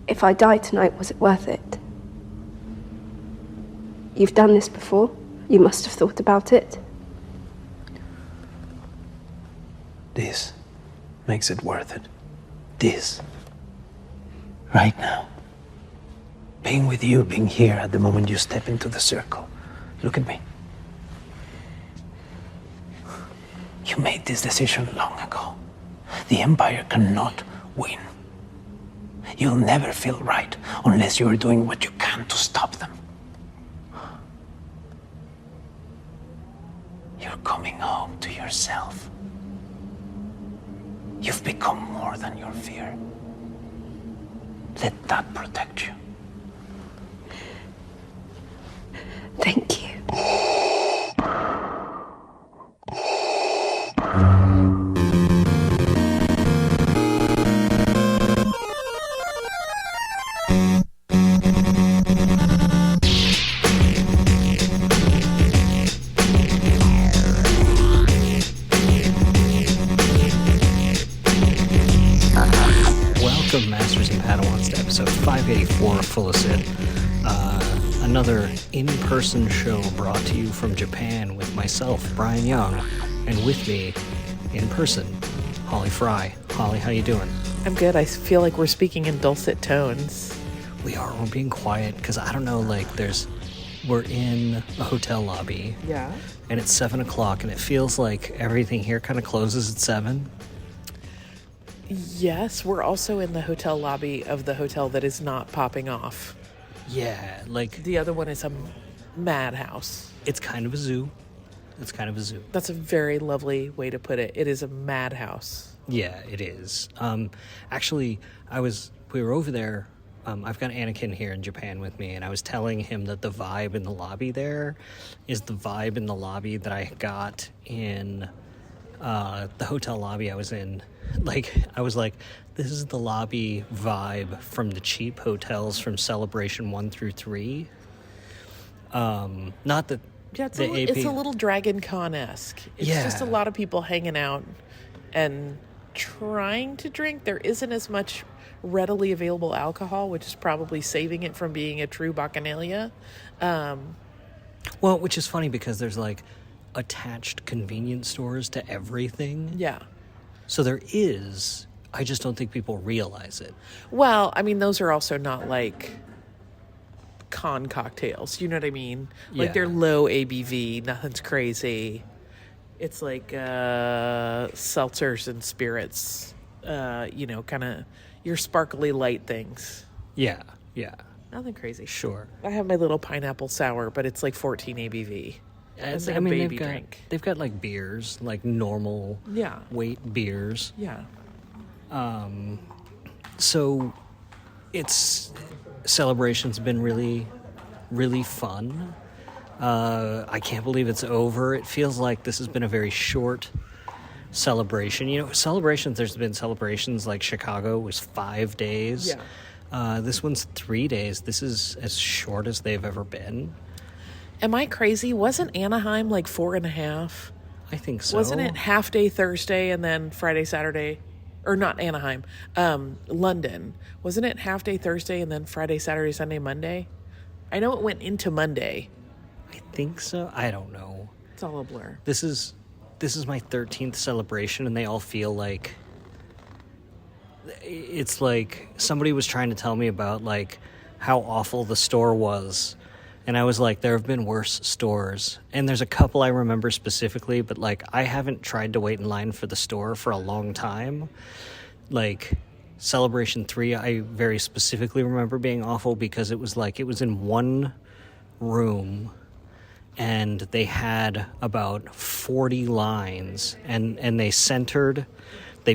If I die tonight, was it worth it? You've done this before. You must have thought about it. This makes it worth it. This. Right now. Being with you, being here at the moment you step into the circle. Look at me. You made this decision long ago. The Empire cannot win. You'll never feel right unless you're doing what you can to stop them. You're coming home to yourself. You've become more than your fear. Let that protect you. Thank you. Welcome, Masters and Padawans, to episode 584 of Full of Sid. Another in-person show brought to you from Japan with myself, Bryan Young, and with me, in person, Holly Frey. Holly, how you doing? I'm good. I feel like we're speaking in dulcet tones. We're being quiet, because I don't know, we're in a hotel lobby. Yeah. And it's 7 o'clock, and it feels like everything here kind of closes at 7. Yes, we're also in the hotel lobby of the hotel that is not popping off. Yeah, The other one is a madhouse. it's kind of a zoo. That's a very lovely way to put it. It is a madhouse. Yeah, it is. Actually, we were over there. I've got Anakin here in Japan with me, and I was telling him that the vibe in the lobby there is the vibe in the lobby that I got in the hotel lobby I was in. I was like, this is the lobby vibe from the cheap hotels from Celebration 1 through 3. Not that... Yeah, it's a little Dragon Con-esque. It's just a lot of people hanging out and trying to drink. There isn't as much readily available alcohol, which is probably saving it from being a true bacchanalia. Well, which is funny because there's attached convenience stores to everything. Yeah. So there is. I just don't think people realize it. Well, I mean, those are also not con cocktails. You know what I mean? Yeah. They're low ABV. Nothing's crazy. It's seltzers and spirits. Kind of your sparkly light things. Yeah. Nothing crazy. Sure. I have my little pineapple sour, but it's 14 ABV. It's a baby drink. They've got beers, normal weight beers. Yeah. So celebration's been really, really fun. I can't believe it's over. It feels like this has been a very short celebration. There's been celebrations like Chicago was 5 days. Yeah. This one's 3 days. This is as short as they've ever been. Am I crazy? Wasn't Anaheim 4.5? I think so. Wasn't it half day Thursday and then Friday, Saturday? Or not Anaheim, London. Wasn't it half day Thursday and then Friday, Saturday, Sunday, Monday? I know it went into Monday. I think so. I don't know. It's all a blur. This is my 13th celebration, and they all feel like it's like somebody was trying to tell me about how awful the store was. And I was like, there have been worse stores. And there's a couple I remember specifically, but I haven't tried to wait in line for the store for a long time. Celebration 3, I very specifically remember being awful because it was it was in one room and they had about 40 lines and they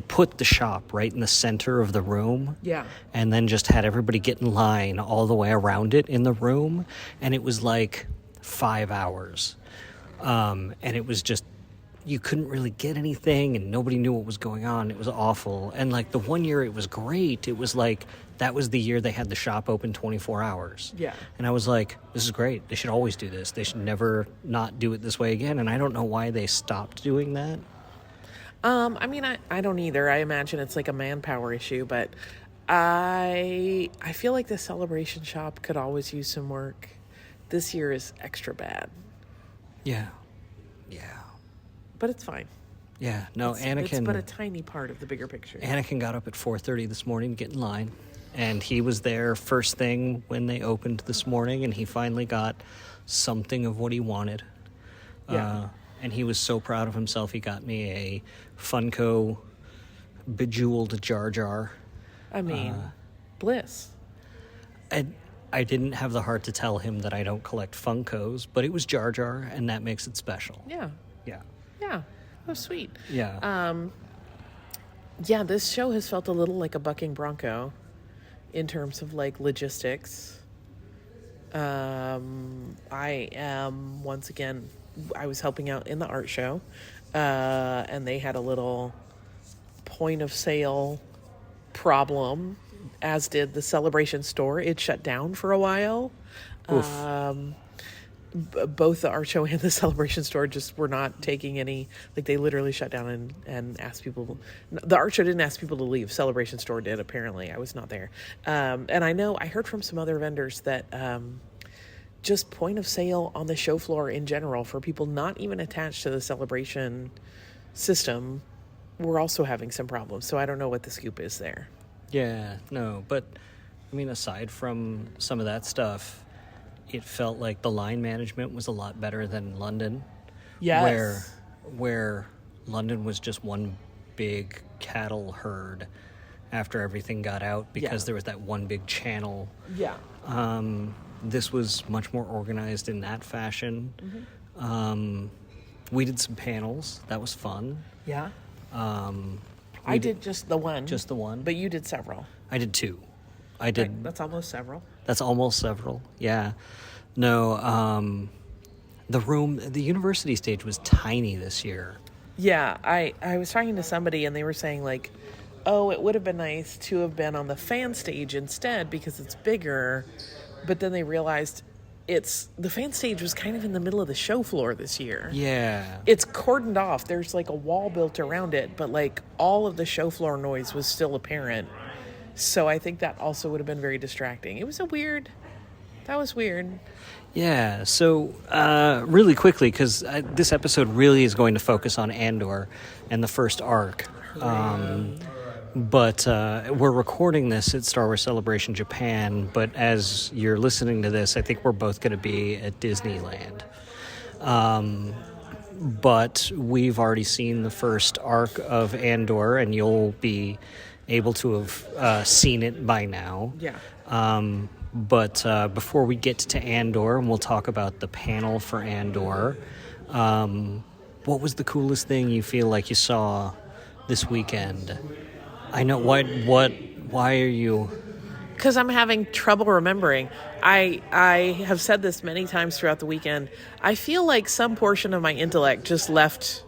put the shop right in the center of the room. Yeah. And then just had everybody get in line all the way around it in the room. And it was 5 hours. And it was just, you couldn't really get anything and nobody knew what was going on. It was awful. And the one year it was great. It was that was the year they had the shop open 24 hours. Yeah. And I was like, this is great. They should always do this. They should never not do it this way again. And I don't know why they stopped doing that. I don't either. I imagine it's a manpower issue, but I feel like the Celebration shop could always use some work. This year is extra bad. Yeah. But it's fine. Yeah, no, Anakin... It's but a tiny part of the bigger picture. Anakin got up at 4:30 this morning to get in line, and he was there first thing when they opened this morning, and he finally got something of what he wanted. Yeah. And he was so proud of himself, he got me a Funko bejeweled Jar Jar. I mean, bliss. I didn't have the heart to tell him that I don't collect Funkos, but it was Jar Jar, and that makes it special. Yeah. Yeah. Oh, sweet. Yeah. Yeah, this show has felt a little like a bucking bronco in terms of like logistics. I am, once again, I was helping out in the art show, and they had a little point of sale problem, as did the Celebration store. It shut down for a while. Both the art show and the Celebration store just were not taking any, like they literally shut down and asked people. The art show didn't ask people to leave. Celebration store did, apparently. I was not there. And I heard from some other vendors that just point of sale on the show floor in general for people not even attached to the Celebration system were also having some problems. So I don't know what the scoop is there. Yeah, no, but I mean, aside from some of that stuff, it felt like the line management was a lot better than London. Yes. Where London was just one big cattle herd after everything got out because there was that one big channel. Yeah. This was much more organized in that fashion. Mm-hmm. We did some panels. That was fun. Yeah. I did just the one. Just the one? But you did several. I did two. I did. That's almost several. That's almost several, yeah. No, the university stage was tiny this year. Yeah, I was talking to somebody and they were saying like, oh, it would have been nice to have been on the fan stage instead because it's bigger. But then they realized the fan stage was kind of in the middle of the show floor this year. Yeah. It's cordoned off. There's like a wall built around it, but like all of the show floor noise was still apparent. So I think that also would have been very distracting. That was weird. Yeah, so really quickly, because this episode really is going to focus on Andor and the first arc. But we're recording this at Star Wars Celebration Japan, but as you're listening to this, I think we're both going to be at Disneyland. But we've already seen the first arc of Andor, and you'll be able to have seen it by now. Yeah. But before we get to Andor, and we'll talk about the panel for Andor, what was the coolest thing you feel like you saw this weekend? I know, why are you... Because I'm having trouble remembering. I have said this many times throughout the weekend. I feel like some portion of my intellect just left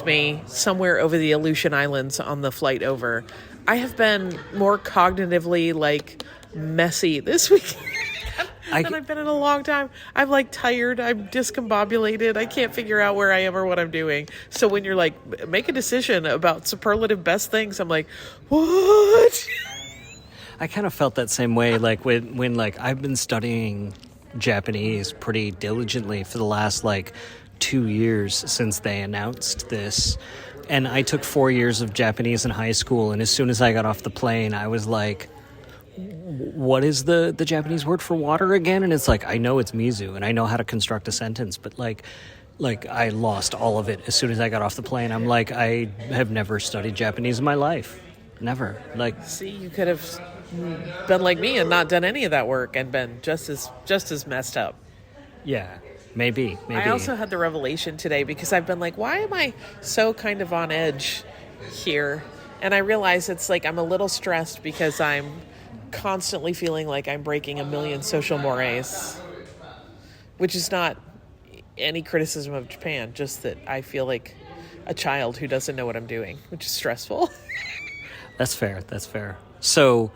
me somewhere over the Aleutian Islands on the flight over. I have been more cognitively like messy this week than I've been in a long time. I'm like tired. I'm discombobulated. I can't figure out where I am or what I'm doing. So when you're like, make a decision about superlative best things, I'm like, what? I kind of felt that same way. Like when like I've been studying Japanese pretty diligently for the last like 2 years since they announced this. And I took 4 years of Japanese in high school, and as soon as I got off the plane, I was like, what is the Japanese word for water again? And it's like, I know it's mizu, and I know how to construct a sentence, but like I lost all of it as soon as I got off the plane. I'm like, I have never studied Japanese in my life. Never. Like, see, you could have been like me and not done any of that work and been just as messed up. Yeah. Maybe. I also had the revelation today because I've been like, why am I so kind of on edge here? And I realize it's like I'm a little stressed because I'm constantly feeling like I'm breaking a million social mores, which is not any criticism of Japan, just that I feel like a child who doesn't know what I'm doing, which is stressful. That's fair. So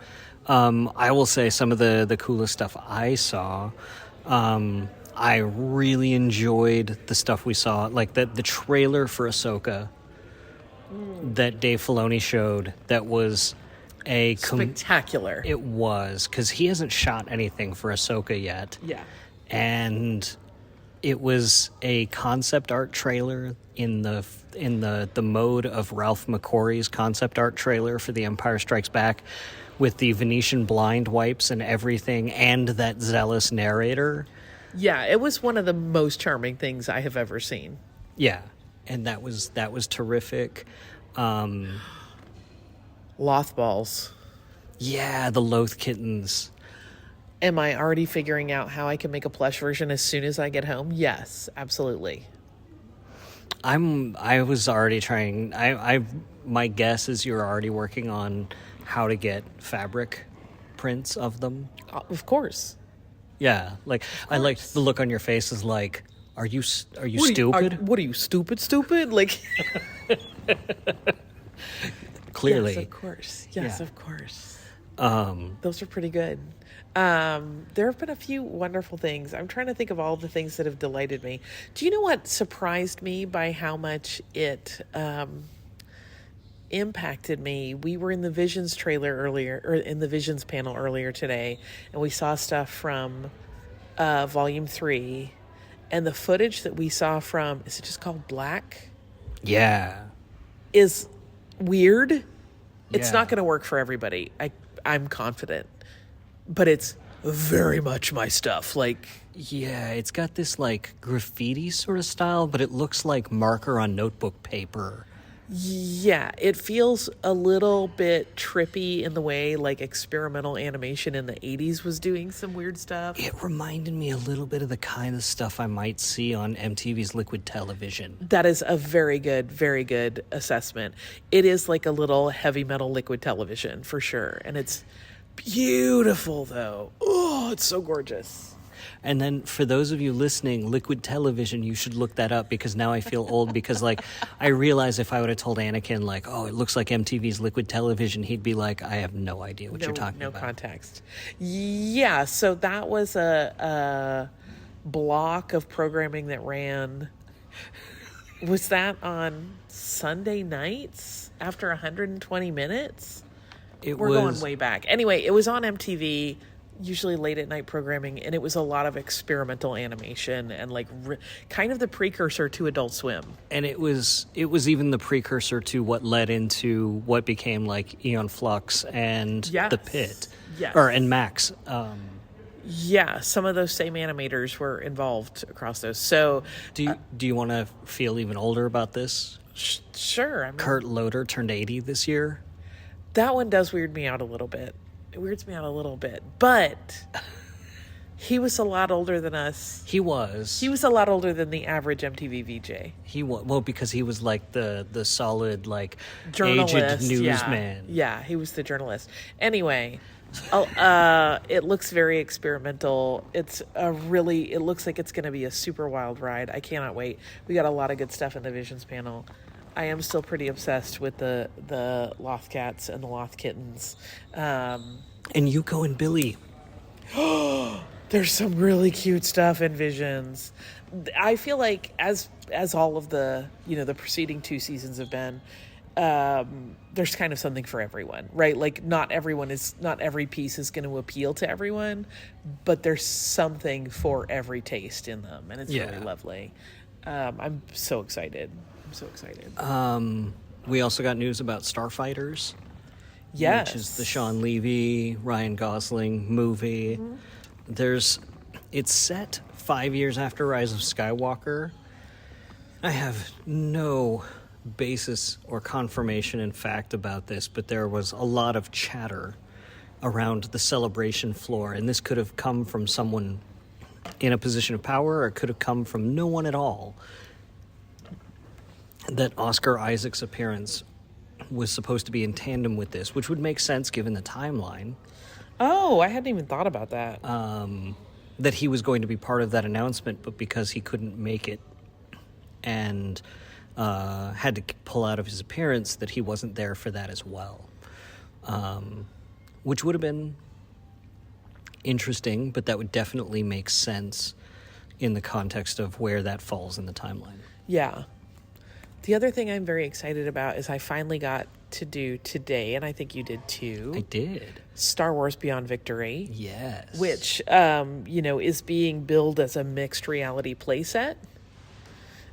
I will say some of the coolest stuff I saw. I really enjoyed the stuff we saw, like the trailer for Ahsoka that Dave Filoni showed. That was spectacular. It was, because he hasn't shot anything for Ahsoka yet. Yeah. And it was a concept art trailer in the mode of Ralph McQuarrie's concept art trailer for The Empire Strikes Back, with the Venetian blind wipes and everything, and that zealous narrator. Yeah, it was one of the most charming things I have ever seen. Yeah, and that was terrific. Lothballs. Yeah, the Loth kittens. Am I already figuring out how I can make a plush version as soon as I get home? Yes, absolutely. I was already trying. My guess is you're already working on how to get fabric prints of them. Of course. Yeah, like I like the look on your face is like, are you stupid? What are you, stupid? Like, clearly. Yes, of course. Yes, Yeah. of course. Those are pretty good. There have been a few wonderful things. I'm trying to think of all the things that have delighted me. Do you know what surprised me by how much it impacted me? We were in the Visions trailer earlier, or in the Visions panel earlier today, and we saw stuff from Volume 3, and the footage that we saw from, is it just called Black? Yeah. Is weird. It's Yeah. not going to work for everybody. I'm confident. But it's very much my stuff. Like, Yeah, it's got this like graffiti sort of style, but it looks like marker on notebook paper. yeah, it feels a little bit trippy in the way like experimental animation in the 80s was doing some weird stuff. It reminded me a little bit of the kind of stuff I might see on MTV's Liquid Television. That is a very good assessment. It is like a little heavy metal Liquid Television for sure. And it's beautiful though. Oh, it's so gorgeous. And then for those of you listening, Liquid Television, you should look that up, because now I feel old, because like I realize if I would have told Anakin like, oh, it looks like MTV's Liquid Television, he'd be like, I have no idea what you're talking about. No context. Yeah, so that was a block of programming that ran. Was that on Sunday nights after 120 minutes? We're going way back. Anyway, it was on MTV, usually late at night programming, and it was a lot of experimental animation and like kind of the precursor to Adult Swim. And it was even the precursor to what led into what became like Eon Flux and The Pit. Yes. And Max. Yeah, some of those same animators were involved across those. So Do you want to feel even older about this? Sure. I mean, Kurt Loder turned 80 this year. That one does weird me out a little bit. It weirds me out a little bit. But he was a lot older than us. He was. He was a lot older than the average MTV VJ. He was, well, because he was like the solid, like, Journalist, aged newsman. Yeah, he was the journalist. Anyway, it looks very experimental. It looks like it's going to be a super wild ride. I cannot wait. We got a lot of good stuff in the Visions panel. I am still pretty obsessed with the Loth cats and the Loth kittens. And Yuko and Billy. There's some really cute stuff in Visions. I feel like as all of the the preceding 2 seasons have been, there's kind of something for everyone, right? Like not every piece is going to appeal to everyone, but there's something for every taste in them, and it's really lovely. I'm so excited. We also got news about Starfighters. Yes. Which is the Sean Levy, Ryan Gosling movie. Mm-hmm. It's set 5 years after Rise of Skywalker. I have no basis or confirmation in fact about this, but there was a lot of chatter around the celebration floor, and this could have come from someone in a position of power, or it could have come from no one at all, that Oscar Isaac's appearance was supposed to be in tandem with this, which would make sense given the timeline. Oh, I hadn't even thought about that. That he was going to be part of that announcement, but because he couldn't make it and had to pull out of his appearance, that he wasn't there for that as well. Which would have been interesting, but that would definitely make sense in the context of where that falls in the timeline. Yeah. The other thing I'm very excited about is I finally got to do today, and I think you did too. I did. Star Wars Beyond Victory. Yes. Which, is being billed as a mixed reality playset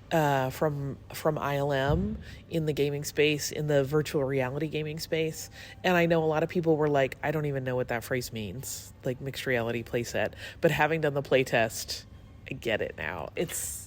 from ILM in the gaming space, in the virtual reality gaming space. And I know a lot of people were like, I don't even know what that phrase means, like mixed reality playset. But having done the playtest, I get it now. It's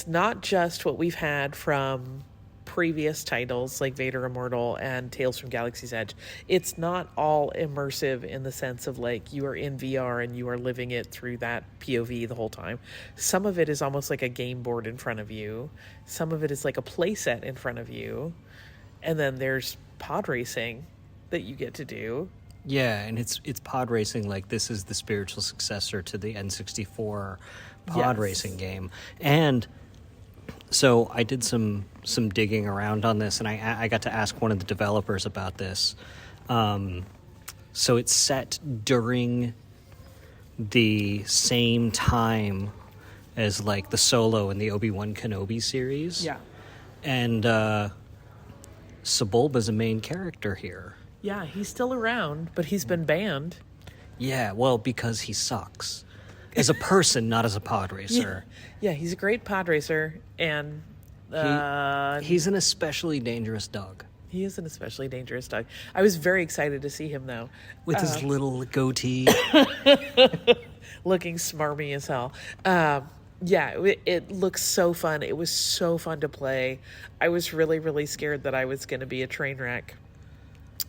not just what we've had from previous titles like Vader Immortal and Tales from Galaxy's Edge. It's not all immersive in the sense of like you are in VR and you are living it through that POV the whole time. Some of it is almost like a game board in front of you. Some of it is like a play set in front of you. And then there's pod racing that you get to do. Yeah, and it's pod racing. Like, this is the spiritual successor to the N64 pod racing game. And so I did some digging around on this, and I got to ask one of the developers about this. So it's set during the same time as like the Solo and the Obi-Wan Kenobi series. Yeah. And Sebulba's a main character here. Yeah, he's still around, but he's been banned. Yeah, well, because he sucks. As a person, not as a pod racer. Yeah, he's a great pod racer, and he's an especially dangerous dog. He is an especially dangerous dog. I was very excited to see him, though. With his little goatee. Looking smarmy as hell. It looks so fun. It was so fun to play. I was really, really scared that I was going to be a train wreck.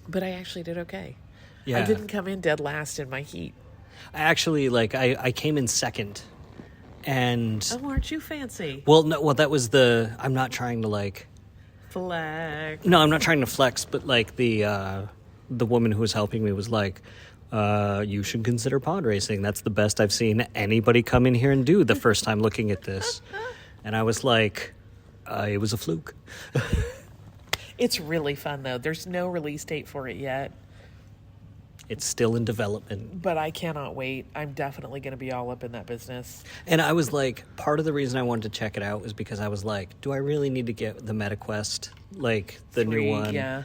But I actually did okay. Yeah. I didn't come in dead last in my heat. I actually, I came in second. And... Oh, aren't you fancy? Well, no, that was I'm not trying to, flex. No, I'm not trying to flex, but, the woman who was helping me was like, you should consider pod racing. That's the best I've seen anybody come in here and do the first time looking at this. And I was like, it was a fluke. It's really fun, though. There's no release date for it yet. It's still in development. But I cannot wait. I'm definitely going to be all up in that business. And I was like, part of the reason I wanted to check it out was because I was like, do I really need to get the MetaQuest? Like, the 3, new one? Yeah.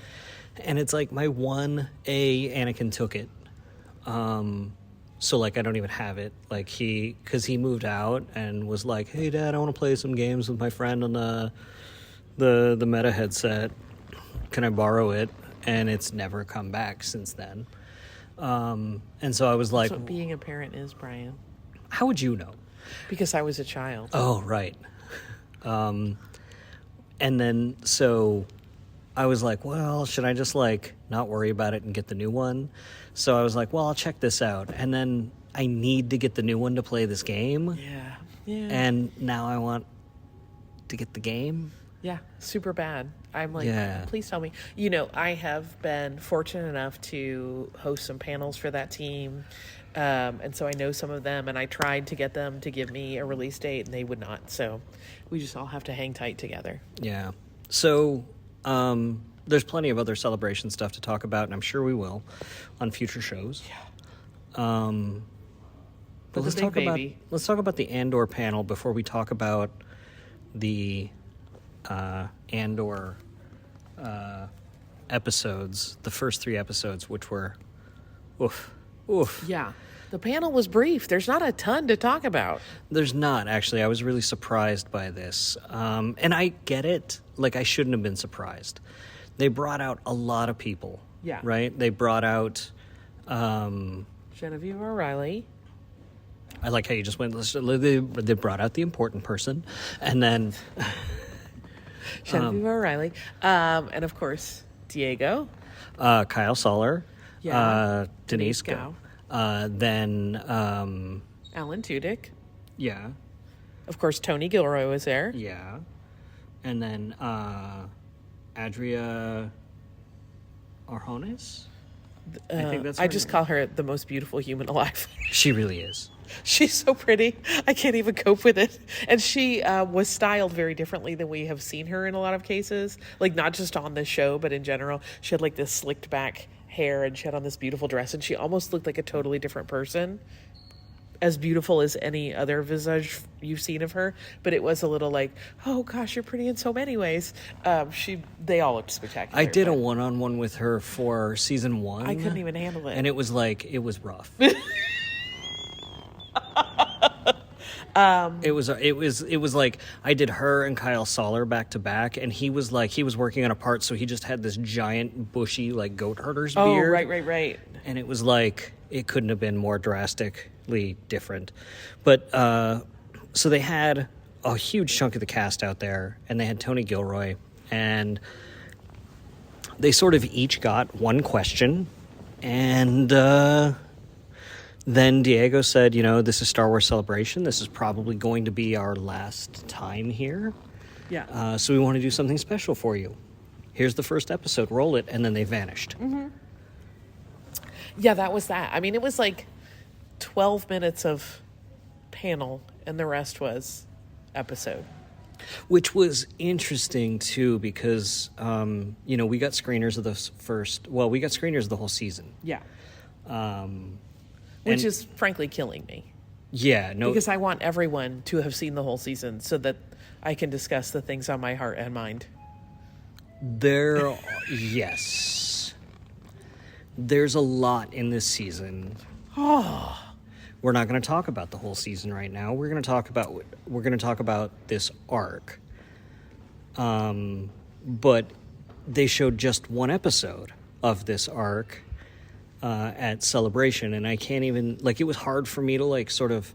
And it's like, my 1A Anakin took it. So, I don't even have it. Because he moved out and was like, hey, Dad, I want to play some games with my friend on the Meta headset. Can I borrow it? And it's never come back since then. And so I was like... That's what being a parent is, Brian. How would you know? Because I was a child. Oh, right. And then, so I was like, well, should I just, not worry about it and get the new one? So I was like, well, I'll check this out. And then I need to get the new one to play this game. Yeah. And now I want to get the game. Yeah, super bad. I'm like, please tell me. I have been fortunate enough to host some panels for that team. And so I know some of them, and I tried to get them to give me a release date, and they would not. So we just all have to hang tight together. Yeah. So there's plenty of other celebration stuff to talk about, and I'm sure we will on future shows. Yeah. But let's talk about the Andor panel before we talk about the Andor episodes, the first 3 episodes, which were oof. Yeah. The panel was brief. There's not a ton to talk about. There's not, actually. I was really surprised by this. And I get it. I shouldn't have been surprised. They brought out a lot of people. Yeah. Right? They brought out... Genevieve O'Reilly. I like how you just went... They brought out the important person. And then... Genevieve O'Reilly. And, of course, Diego. Kyle Soller. Yeah. Denise Gow. Then... Alan Tudyk. Yeah. Of course, Tony Gilroy was there. Yeah. And then Adria Arjones? I think that's her I just name. call her the most beautiful human alive. She really is. She's so pretty. I can't even cope with it. And she was styled very differently than we have seen her in a lot of cases. Not just on this show, but in general. She had this slicked back hair, and she had on this beautiful dress, and she almost looked like a totally different person. as beautiful as any other visage you've seen of her, but it was a little like, oh gosh, you're pretty in so many ways. They all looked spectacular. I did a one-on-one with her for season 1. I couldn't even handle it. And it was rough. It was like I did her and Kyle Soller back to back, and he was working on a part, so he just had this giant bushy like goat herder's beard. Oh, right. And it was like it couldn't have been more drastically different. But so they had a huge chunk of the cast out there, and they had Tony Gilroy, and they sort of each got one question, and then Diego said, this is Star Wars Celebration. This is probably going to be our last time here. Yeah. So we want to do something special for you. Here's the first episode. Roll it. And then they vanished. Mm-hmm. Yeah, that was that. I mean, it was like 12 minutes of panel, and the rest was episode. Which was interesting, too, because, we got screeners of we got screeners of the whole season. Yeah. Which is frankly killing me. Yeah, no. Because I want everyone to have seen the whole season so that I can discuss the things on my heart and mind. Yes. There's a lot in this season. Oh. We're not going to talk about the whole season right now. We're going to talk about this arc. But they showed just one episode of this arc at Celebration, and I can't even, it was hard for me to sort of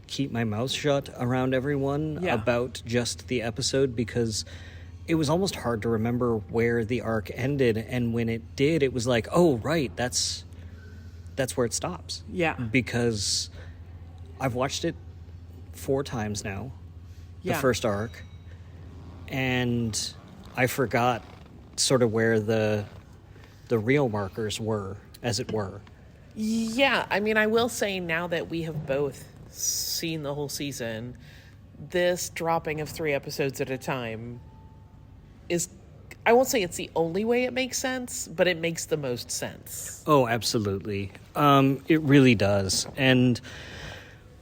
keep my mouth shut around everyone about just the episode, because it was almost hard to remember where the arc ended, and when it did, it was like, oh right, that's where it stops. Yeah. Because I've watched it 4 times now, the first arc, and I forgot sort of where the real markers were, as it were. Yeah, I mean, I will say now that we have both seen the whole season, this dropping of 3 episodes at a time is, I won't say it's the only way it makes sense, but it makes the most sense. Oh, absolutely. It really does. And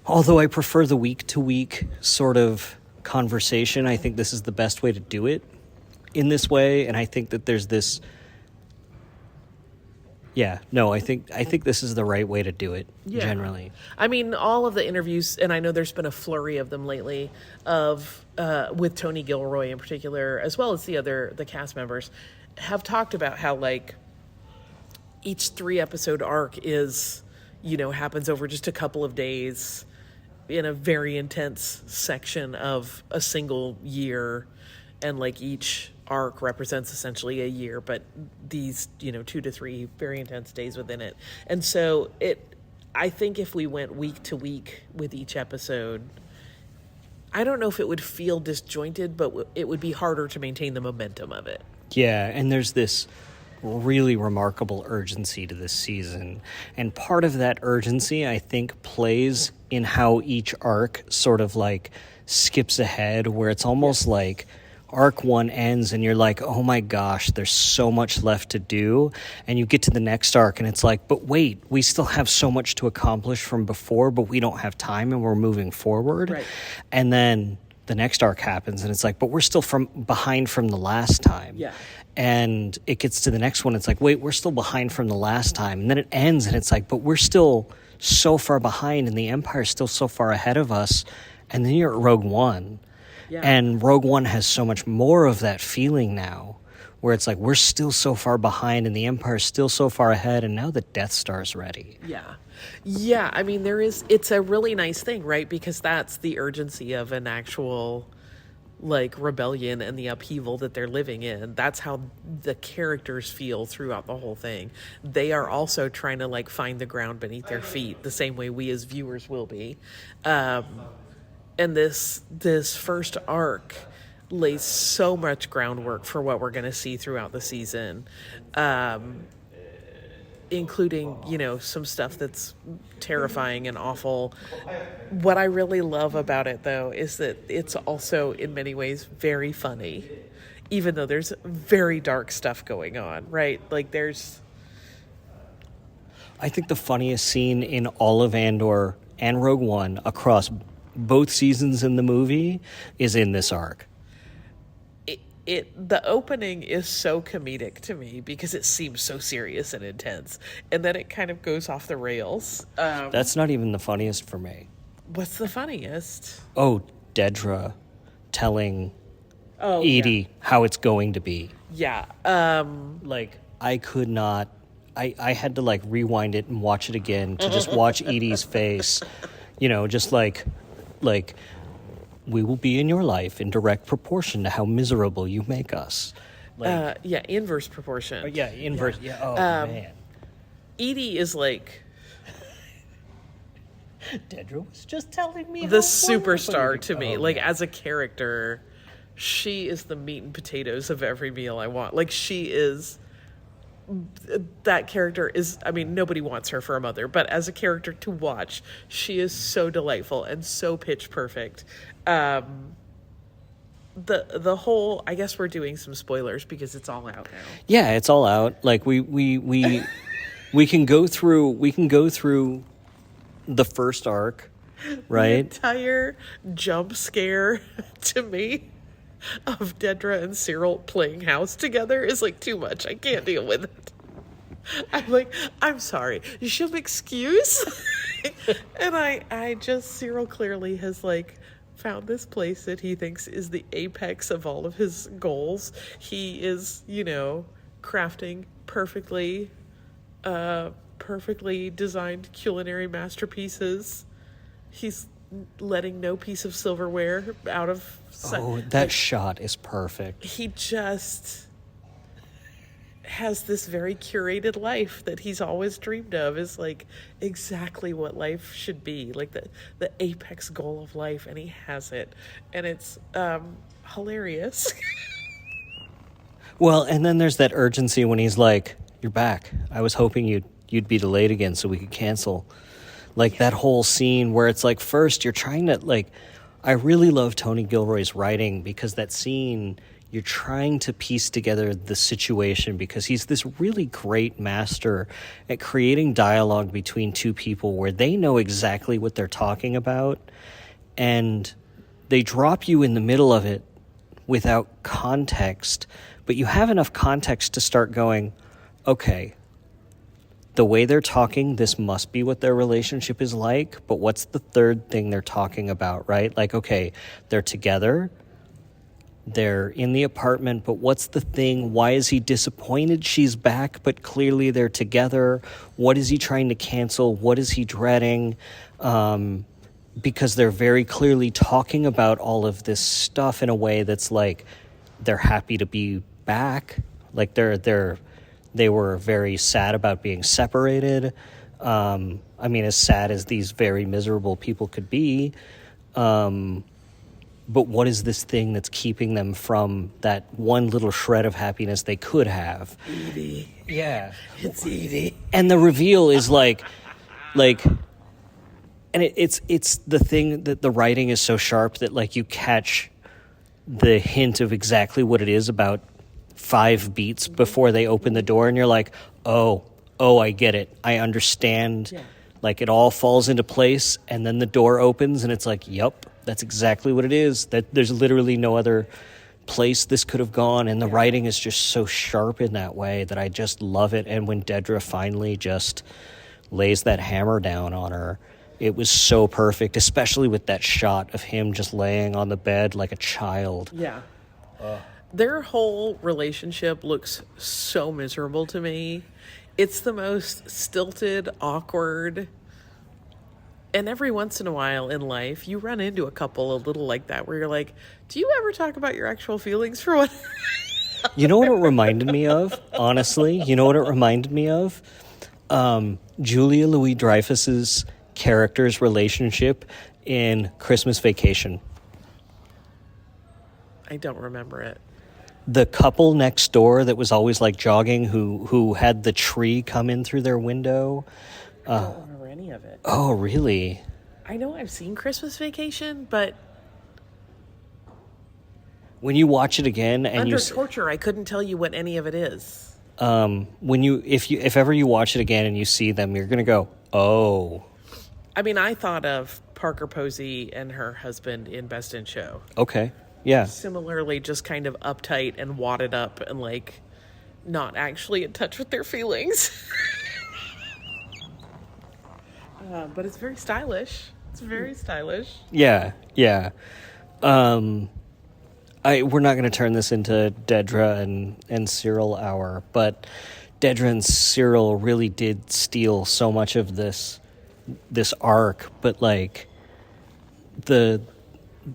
although I prefer the week-to-week sort of conversation, I think this is the best way to do it in this way, and I think that there's this... Yeah, no, I think this is the right way to do it, generally. I mean, all of the interviews, and I know there's been a flurry of them lately, with Tony Gilroy in particular, as well as the cast members, have talked about how, each 3-episode arc is, happens over just a couple of days in a very intense section of a single year, and, each arc represents essentially a year, but these 2 to 3 very intense days within it. And so I think if we went week to week with each episode, I don't know if it would feel disjointed, but it would be harder to maintain the momentum of it. Yeah, and there's this really remarkable urgency to this season, and part of that urgency, I think, plays in how each arc sort of skips ahead, where it's almost like Arc 1 ends and you're like, oh my gosh, there's so much left to do. And you get to the next arc and it's like, but wait, we still have so much to accomplish from before, but we don't have time and we're moving forward. Right. And then the next arc happens and it's like, but we're still behind from the last time. Yeah. And it gets to the next one. It's like, wait, we're still behind from the last time. And then it ends and it's like, but we're still so far behind and the Empire's still so far ahead of us. And then you're at Rogue One. Yeah. And Rogue One has so much more of that feeling now, where it's like we're still so far behind and the Empire's still so far ahead, and now the Death Star's ready. Yeah, I mean, it's a really nice thing, right? Because that's the urgency of an actual, rebellion and the upheaval that they're living in. That's how the characters feel throughout the whole thing. They are also trying to, find the ground beneath their feet, the same way we as viewers will be. And this first arc lays so much groundwork for what we're going to see throughout the season, including, some stuff that's terrifying and awful. What I really love about it, though, is that it's also, in many ways, very funny, even though there's very dark stuff going on, right? I think the funniest scene in all of Andor and Rogue One across both seasons in the movie is in this arc. The opening is so comedic to me because it seems so serious and intense, and then it kind of goes off the rails. That's not even the funniest for me. What's the funniest? Oh, Dedra telling Edie how it's going to be. Yeah. Like, I could not... I had to, like, rewind it and watch it again to just watch Edie's face. You know, just like... we will be in your life in direct proportion to how miserable you make us. Like, Inverse proportion. Inverse. Yeah. Oh, man. Edie is like... Dedra was just telling me the superstar to me. Like, as a character, she is the meat and potatoes of every meal I want. Like, she is... That character is... I mean, nobody wants her for a mother, but as a character to watch, she is so delightful and so pitch perfect. The whole... I guess we're doing some spoilers because it's all out now. Yeah, it's all out. Like, we can go through the first arc, right? The entire jump scare to me of Dedra and Cyril playing house together is like too much. I can't deal with it. I'm like, I'm sorry. She'll excuse. And I just, Cyril clearly has like found this place that he thinks is the apex of all of his goals. He is, crafting perfectly designed culinary masterpieces. He's letting no piece of silverware out of sight. Oh, that shot is perfect. He just has this very curated life that he's always dreamed of, is like exactly what life should be, like the apex goal of life, and he has it, and it's hilarious. Well, and then there's that urgency when he's like, "You're back. I was hoping you'd be delayed again so we could cancel." Like, that whole scene where it's like, first you're trying to, like, I really love Tony Gilroy's writing because that scene, you're trying to piece together the situation because he's this really great master at creating dialogue between two people where they know exactly what they're talking about, and they drop you in the middle of it without context, but you have enough context to start going, okay, the way they're talking, this must be what their relationship is like, but what's the third thing they're talking about, right? Like, okay, they're together, they're in the apartment, but what's the thing? Why is he disappointed she's back, but clearly they're together? What is he trying to cancel? What is he dreading? Because they're very clearly talking about all of this stuff in a way that's like, they're happy to be back. Like, they were very sad about being separated. I mean, as sad as these very miserable people could be. But what is this thing that's keeping them from that one little shred of happiness they could have? Edie. Yeah. It's Edie. And the reveal is like, and it's the thing that the writing is so sharp that, like, you catch the hint of exactly what it is about 5 beats before they open the door, and you're like, oh, I get it. I understand. Yeah. Like, it all falls into place, and then the door opens, and it's like, yep, that's exactly what it is. That there's literally no other place this could have gone, and the writing is just so sharp in that way that I just love it. And when Dedra finally just lays that hammer down on her, it was so perfect, especially with that shot of him just laying on the bed like a child. Yeah. Their whole relationship looks so miserable to me. It's the most stilted, awkward. And every once in a while in life, you run into a couple a little like that where you're like, do you ever talk about your actual feelings for what? You know what it reminded me of? Honestly, you know what it reminded me of? Julia Louis-Dreyfus's character's relationship in Christmas Vacation. I don't remember it. The couple next door that was always like jogging, who had the tree come in through their window. I don't remember any of it. Oh, really? I know I've seen Christmas Vacation, but when you watch it again and under torture, I couldn't tell you what any of it is. If ever you watch it again and you see them, you're gonna go, oh, I mean, I thought of Parker Posey and her husband in Best in Show. Okay. Yeah. Similarly, just kind of uptight and wadded up and, like, not actually in touch with their feelings. But it's very stylish. It's very stylish. Yeah. Yeah. We're not going to turn this into Dedra and Cyril hour, but Dedra and Cyril really did steal so much of this arc, but like the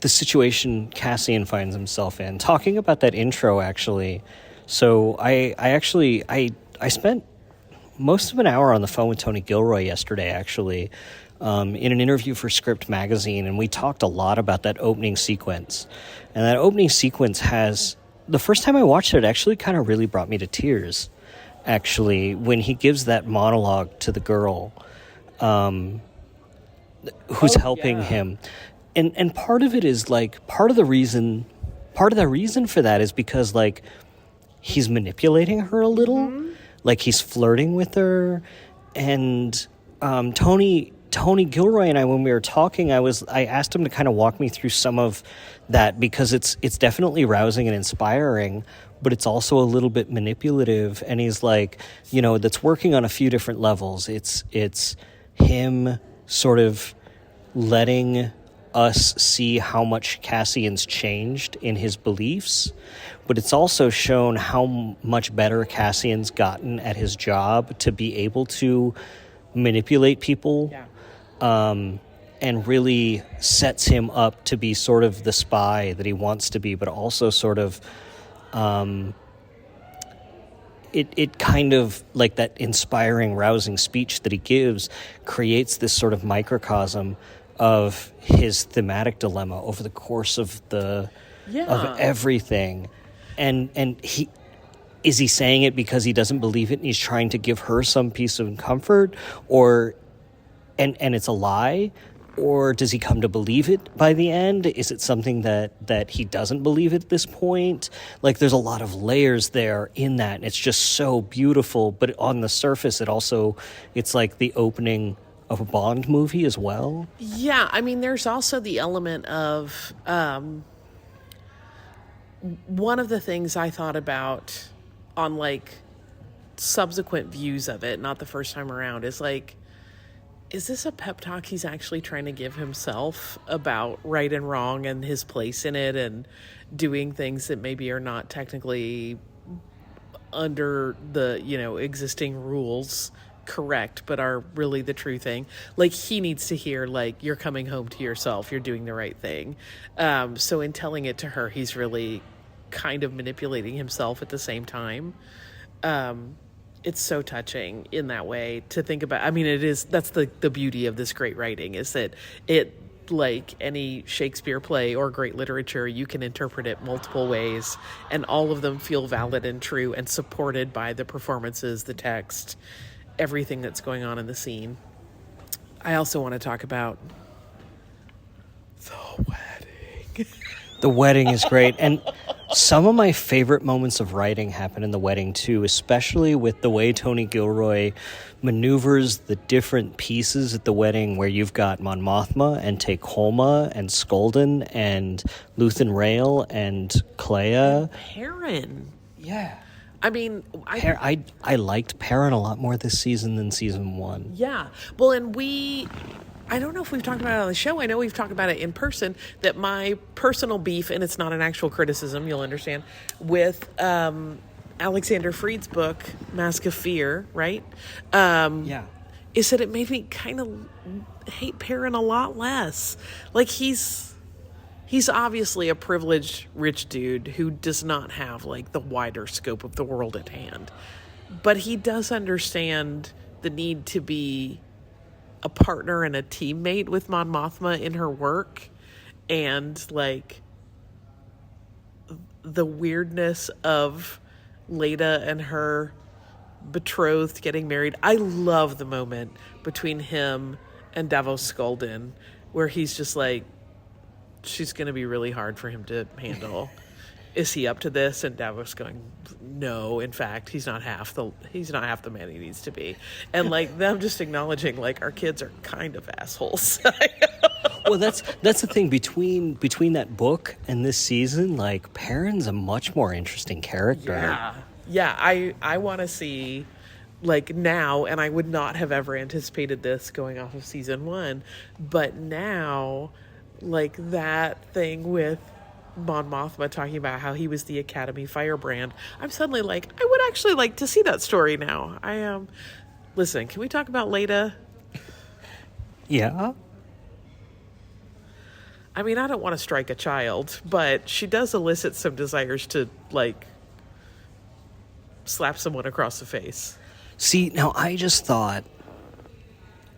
situation Cassian finds himself in. Talking about that intro, actually. So I spent most of an hour on the phone with Tony Gilroy yesterday, actually, in an interview for Script Magazine, and we talked a lot about that opening sequence. And that opening sequence has, the first time I watched it actually kind of really brought me to tears, actually, when he gives that monologue to the girl who's helping him. And part of it is, like, part of the reason for that is because, like, he's manipulating her a little. Mm-hmm. Like, he's flirting with her. And Tony Gilroy and I, when we were talking, I asked him to kind of walk me through some of that, because it's definitely rousing and inspiring, but it's also a little bit manipulative. And he's like, you know, that's working on a few different levels. It's him sort of letting us see how much Cassian's changed in his beliefs, but it's also shown how much better Cassian's gotten at his job to be able to manipulate people. And really sets him up to be sort of the spy that he wants to be, but also sort of it kind of, like, that inspiring, rousing speech that he gives creates this sort of microcosm of his thematic dilemma over the course of of everything. And is he saying it because he doesn't believe it and he's trying to give her some piece of comfort, or and it's a lie? Or does he come to believe it by the end? Is it something that he doesn't believe at this point? Like, there's a lot of layers there in that, and it's just so beautiful. But on the surface, it's like the opening of a Bond movie as well. Yeah, I mean, there's also the element of one of the things I thought about on, like, subsequent views of it, not the first time around, is like, is this a pep talk he's actually trying to give himself about right and wrong and his place in it, and doing things that maybe are not technically under the, you know, existing rules correct, but are really the true thing? Like, he needs to hear, like, you're coming home to yourself, you're doing the right thing. So in telling it to her, he's really kind of manipulating himself at the same time. It's so touching in that way to think about. I mean, that's the beauty of this great writing, is that it, like any Shakespeare play or great literature, you can interpret it multiple ways, and all of them feel valid and true and supported by the performances, the text, everything that's going on in the scene. I also want to talk about the wedding. The wedding is great. And some of my favorite moments of writing happen in the wedding, too, especially with the way Tony Gilroy maneuvers the different pieces at the wedding, where you've got Mon Mothma and Take Holma and Skolden and Luthen Rael and Clea. Perrin. Yeah. I mean, I liked Perrin a lot more this season than season 1. Yeah. Well, and I don't know if we've talked about it on the show. I know we've talked about it in person, that my personal beef, and it's not an actual criticism, you'll understand, with Alexander Freed's book, Mask of Fear, right? Is that it made me kind of hate Perrin a lot less. Like, he's obviously a privileged rich dude who does not have, like, the wider scope of the world at hand. But he does understand the need to be a partner and a teammate with Mon Mothma in her work, and, like, the weirdness of Leda and her betrothed getting married. I love the moment between him and Davos Skolden where he's just like, she's going to be really hard for him to handle. is he up to this? And Davos going, no, in fact, he's not half the man he needs to be. And like them just acknowledging like our kids are kind of assholes. Well, that's the thing between that book and this season. Like, Perrin's a much more interesting character. Yeah. I want to see, like, now, and I would not have ever anticipated this going off of season 1, but now, like, that thing with Mon Mothma talking about how he was the Academy firebrand, I'm suddenly like, I would actually like to see that story now. I am. Listen, can we talk about Leda? Yeah. I mean, I don't want to strike a child, but she does elicit some desires to, like, slap someone across the face. See, now I just thought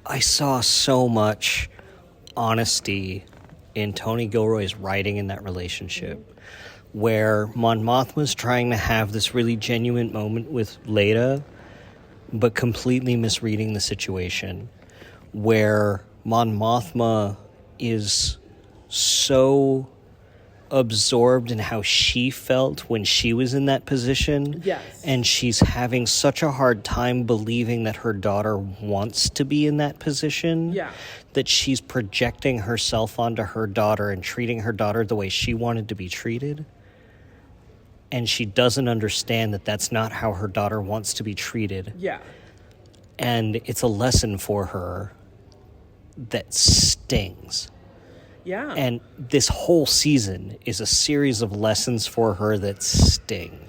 I saw so much honesty in Tony Gilroy's writing in that relationship, where Mon Mothma's trying to have this really genuine moment with Leda, but completely misreading the situation, where Mon Mothma is so absorbed in how she felt when she was in that position. Yes. And she's having such a hard time believing that her daughter wants to be in that position. Yeah. That she's projecting herself onto her daughter and treating her daughter the way she wanted to be treated. And she doesn't understand that that's not how her daughter wants to be treated. Yeah. And it's a lesson for her that stings. Yeah. And this whole season is a series of lessons for her that sting.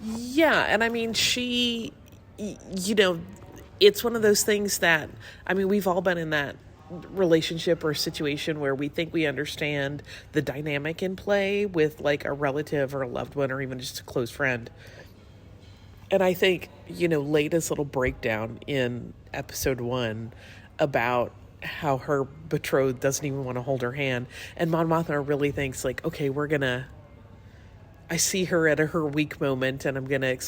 Yeah, and I mean, she, you know, it's one of those things that, I mean, we've all been in that relationship or situation where we think we understand the dynamic in play with, like, a relative or a loved one or even just a close friend. And I think, you know, Leda's little breakdown in episode 1 about how her betrothed doesn't even want to hold her hand, and Mon Mothma really thinks, like, okay, I see her at her weak moment, and I'm gonna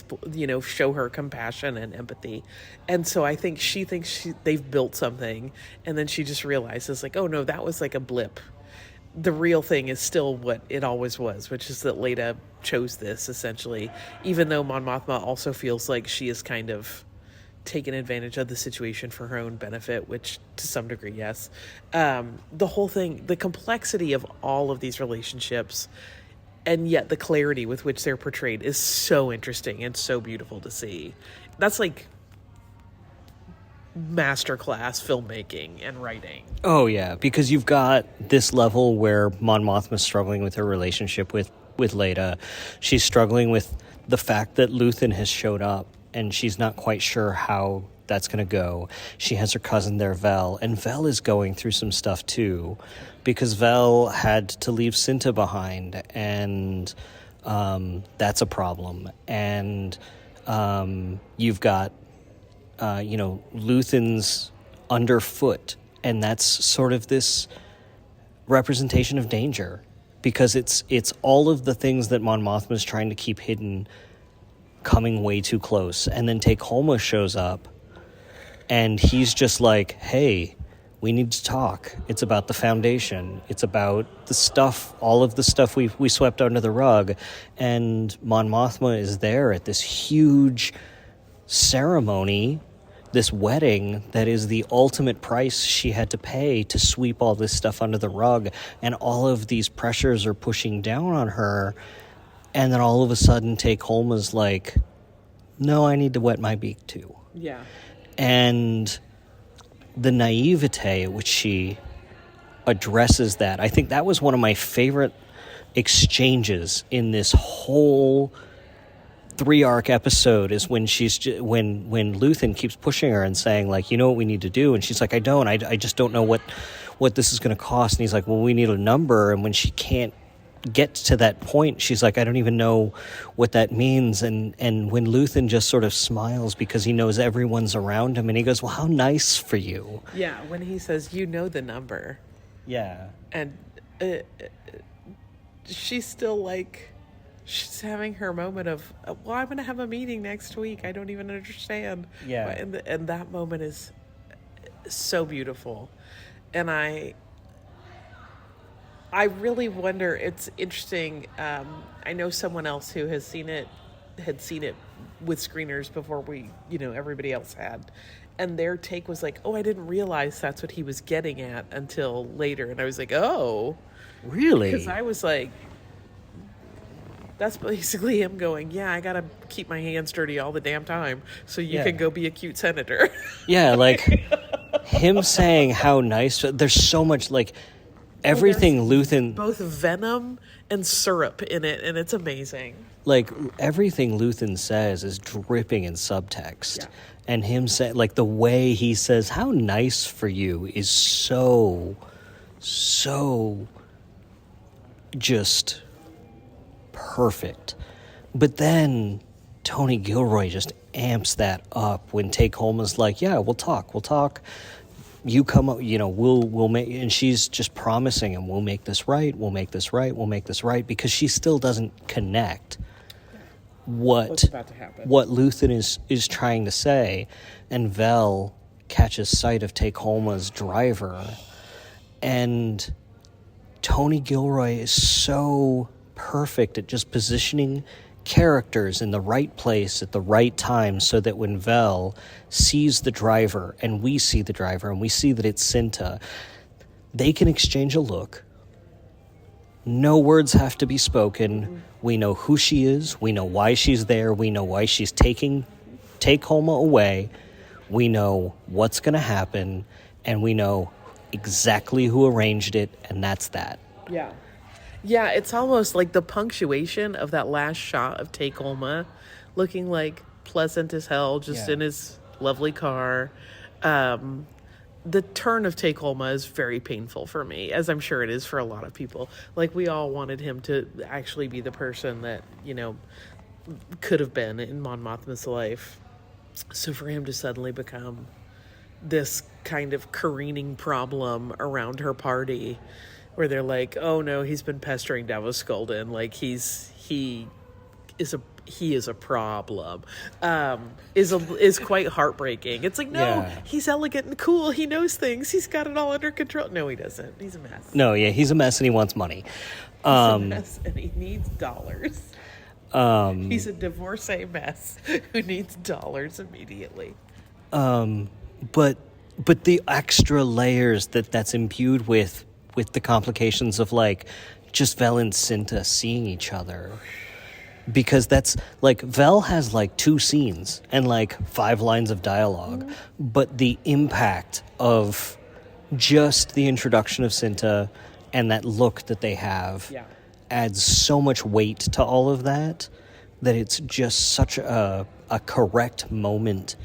show her compassion and empathy. And so I think she thinks they've built something, and then she just realizes, like, oh no, that was like a blip. The real thing is still what it always was, which is that Leda chose this, essentially, even though Mon Mothma also feels like she is kind of taken advantage of the situation for her own benefit, which to some degree, yes. The whole thing, the complexity of all of these relationships, and yet the clarity with which they're portrayed is so interesting and so beautiful to see. That's like masterclass filmmaking and writing. Oh yeah, because you've got this level where Mon Mothma's struggling with her relationship with Leda. She's struggling with the fact that Luthen has showed up, and she's not quite sure how that's going to go. She has her cousin there, Vel, and Vel is going through some stuff too, because Vel had to leave Cinta behind, and that's a problem. And you've got, Luthen's underfoot, and that's sort of this representation of danger, because it's all of the things that Mon Mothma is trying to keep hidden coming way too close. And then Take Holma shows up, and he's just like, hey, we need to talk. It's about the Foundation. It's about the stuff, all of the stuff we swept under the rug. And Mon Mothma is there at this huge ceremony, this wedding that is the ultimate price she had to pay to sweep all this stuff under the rug. And all of these pressures are pushing down on her. And then all of a sudden, Take Holma's like, no, I need to wet my beak too. Yeah. And the naivete at which she addresses that, I think that was one of my favorite exchanges in this whole 3-arc episode, is when when Luthen keeps pushing her and saying, like, you know what we need to do? And she's like, I just don't know what this is going to cost. And he's like, well, we need a number. And when she can't get to that point, she's like, I don't even know what that means. And when Luthen just sort of smiles because he knows everyone's around him, and he goes, well, how nice for you. Yeah, when he says, you know the number. Yeah. And she's still like, she's having her moment of, well, I'm going to have a meeting next week. I don't even understand. Yeah. And that moment is so beautiful. And I really wonder. It's interesting. I know someone else who had seen it with screeners before everybody else had. And their take was like, oh, I didn't realize that's what he was getting at until later. And I was like, oh. Really? Because I was like, that's basically him going, yeah, I got to keep my hands dirty all the damn time so you can go be a cute senator. Yeah, like him saying how nice. There's so much, like, everything Luthen... Both venom and syrup in it, and it's amazing. Like, everything Luthen says is dripping in subtext. Yeah. And him saying, like, the way he says, how nice for you is so just perfect. But then Tony Gilroy just amps that up when Take Home is like, yeah, we'll talk. You come up, we'll make, and she's just promising him, we'll make this right, because she still doesn't connect what's about to happen, what Luthen is trying to say. And Vel catches sight of Take Home's driver, and Tony Gilroy is so perfect at just positioning characters in the right place at the right time, so that when Vel sees the driver and we see the driver and we see that it's Cinta, they can exchange a look. No words have to be spoken. We know who she is. We know why she's there. We know why she's taking Take Home away. We know what's going to happen, and we know exactly who arranged it, and that's that. Yeah. Yeah, it's almost like the punctuation of that last shot of Take Home looking like pleasant as hell, just in his lovely car. The turn of Take Home is very painful for me, as I'm sure it is for a lot of people. Like, we all wanted him to actually be the person that, could have been in Mon Mothma's life. So for him to suddenly become this kind of careening problem around her party, where they're like, oh no, he's been pestering Davos Skolden, like he is a problem, is quite heartbreaking. It's like, no, he's elegant and cool, he knows things, he's got it all under control. No, he doesn't. He's a mess. No, yeah, he's a mess and he wants money. He's a mess and he needs dollars. He's a divorcee mess who needs dollars immediately. But the extra layers that's imbued with the complications of, like, just Vel and Cinta seeing each other. Because that's, like, Vel has, like, 2 scenes and, like, 5 lines of dialogue. Mm-hmm. But the impact of just the introduction of Cinta and that look that they have adds so much weight to all of that it's just such a correct moment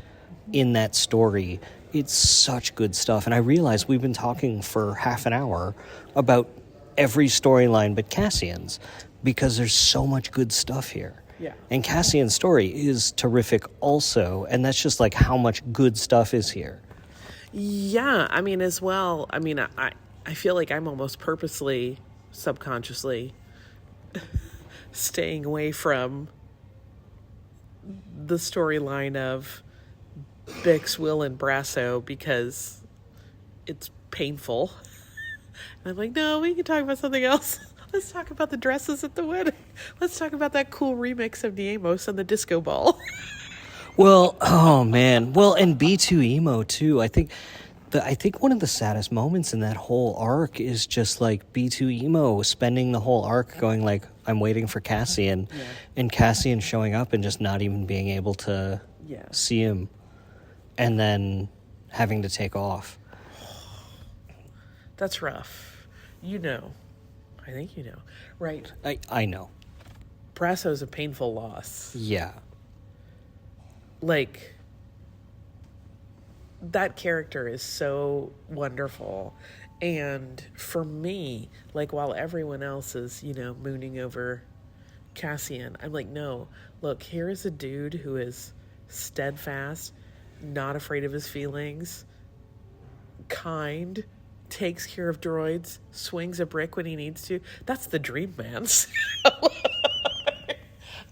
in that story. It's such good stuff. And I realize we've been talking for half an hour about every storyline but Cassian's, because there's so much good stuff here. Yeah. And Cassian's story is terrific also, and that's just like how much good stuff is here. Yeah, I mean, as well, I mean, I feel like I'm almost purposely, subconsciously staying away from the storyline of Bix, Will, and Brasso, because it's painful. And I'm like, no, we can talk about something else. Let's talk about the dresses at the wedding. Let's talk about that cool remix of Niemos and the disco ball. Well, oh man. Well, and B2 Emo too. I think one of the saddest moments in that whole arc is just like B2 Emo spending the whole arc going like, I'm waiting for Cassian, and Cassian showing up and just not even being able to see him, and then having to take off. That's rough. I think you know. Right. I know. Brasso's a painful loss. Yeah. Like, that character is so wonderful. And for me, like, while everyone else is, mooning over Cassian, I'm like, no, look, here is a dude who is steadfast, not afraid of his feelings, kind, takes care of droids, swings a brick when he needs to. That's the dream man.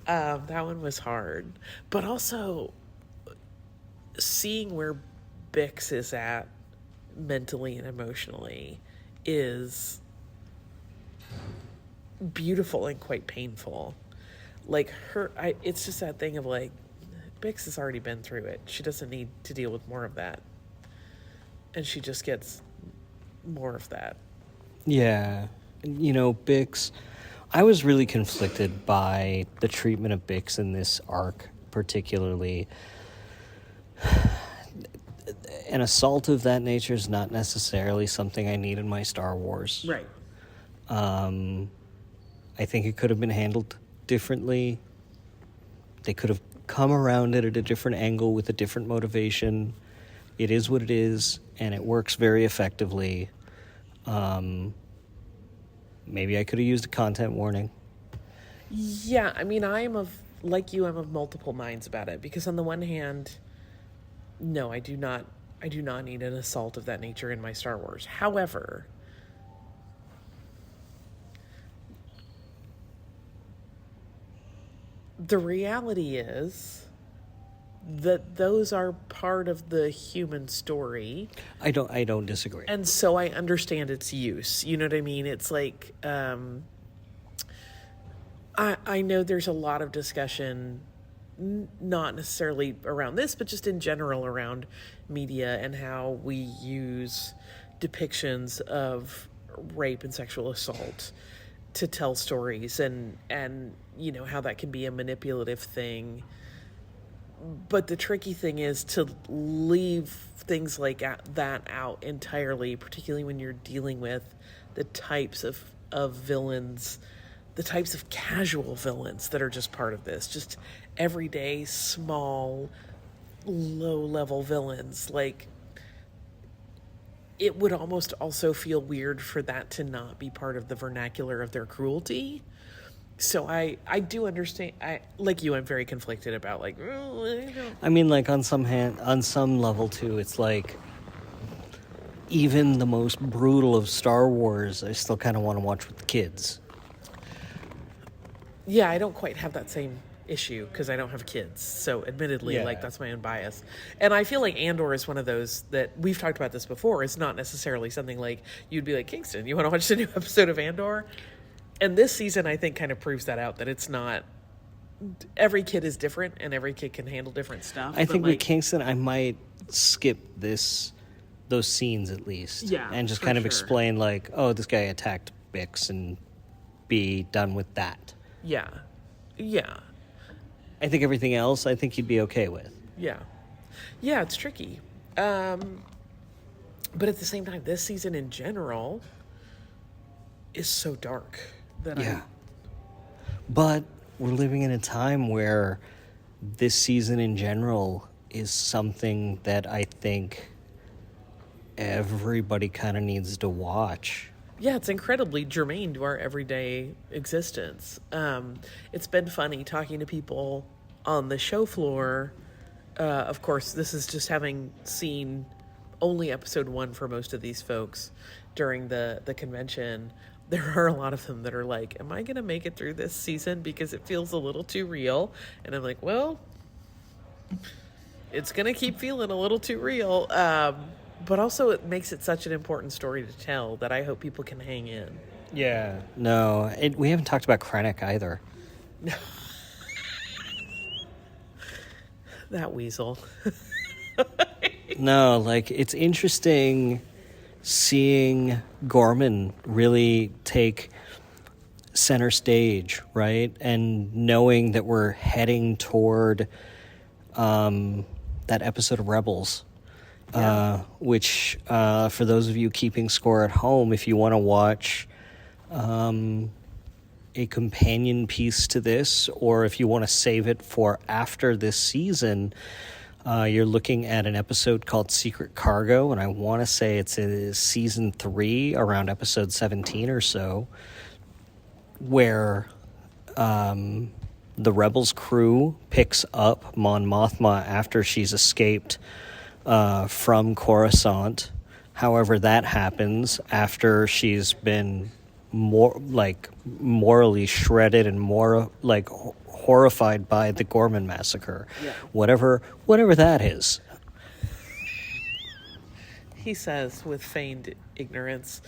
That one was hard. But also, seeing where Bix is at mentally and emotionally is beautiful and quite painful. Like it's just that thing of like, Bix has already been through it. She doesn't need to deal with more of that. And she just gets more of that. Yeah. Bix, I was really conflicted by the treatment of Bix in this arc, particularly. An assault of that nature is not necessarily something I need in my Star Wars. Right. I think it could have been handled differently. They could have come around it at a different angle with a different motivation. It is what it is, and it works very effectively. Maybe I could have used a content warning. Yeah, I mean, I'm of multiple minds about it, because on the one hand, no, I do not need an assault of that nature in my Star Wars. However, the reality is that those are part of the human story. I don't disagree. And so I understand its use. You know what I mean? It's like, I know there's a lot of discussion, not necessarily around this, but just in general around media and how we use depictions of rape and sexual assault to tell stories, and how that can be a manipulative thing. But the tricky thing is to leave things like that out entirely, particularly when you're dealing with the types of villains, the types of casual villains that are just part of this, just everyday, small, low-level villains. Like, it would almost also feel weird for that to not be part of the vernacular of their cruelty. So I do understand. I'm very conflicted about like. I mean, like on some level too, it's like even the most brutal of Star Wars, I still kind of want to watch with the kids. Yeah, I don't quite have that same issue because I don't have kids. So admittedly, that's my own bias. And I feel like Andor is one of those that we've talked about this before. It's not necessarily something like you'd be like, Kingston, you want to watch the new episode of Andor? And this season, I think, kind of proves that out, that it's not... Every kid is different, and every kid can handle different stuff. I think with Kingston, I might skip those scenes at least. Yeah, and just kind of explain, like, oh, this guy attacked Bix, and be done with that. Yeah. Yeah. I think everything else, I think you'd be okay with. Yeah. Yeah, it's tricky. But at the same time, this season in general is so dark. But we're living in a time where this season in general is something that I think everybody kind of needs to watch. Yeah, it's incredibly germane to our everyday existence. It's been funny talking to people on the show floor. Of course, this is just having seen only episode 1 for most of these folks during the convention. There are a lot of them that are like, am I going to make it through this season because it feels a little too real? And I'm like, well, it's going to keep feeling a little too real. But also it makes it such an important story to tell that I hope people can hang in. Yeah. No, we haven't talked about Krennic either. No. That weasel. No, like, it's interesting seeing Gorman really take center stage, right? And knowing that we're heading toward that episode of Rebels, which for those of you keeping score at home, if you want to watch a companion piece to this, or if you want to save it for after this season, you're looking at an episode called Secret Cargo, and I want to say it's in season 3, around episode 17 or so, where the Rebels crew picks up Mon Mothma after she's escaped from Coruscant. However, that happens after she's been morally shredded and more horrified by the Gorman massacre. Yeah. Whatever that is. He says with feigned ignorance.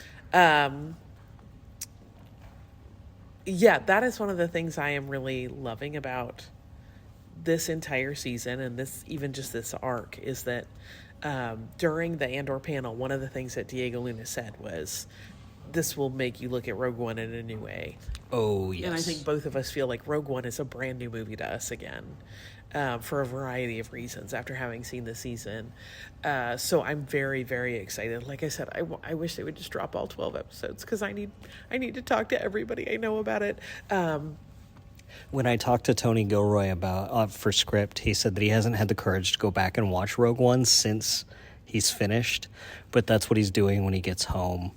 Yeah, that is one of the things I am really loving about this entire season, and this arc, is that during the Andor panel, one of the things that Diego Luna said was, this will make you look at Rogue One in a new way. Oh, yes. And I think both of us feel like Rogue One is a brand new movie to us again, for a variety of reasons after having seen the season. So I'm very, very excited. Like I said, I wish they would just drop all 12 episodes, because I need to talk to everybody I know about it. When I talked to Tony Gilroy about for script, he said that he hasn't had the courage to go back and watch Rogue One since he's finished, but that's what he's doing when he gets home.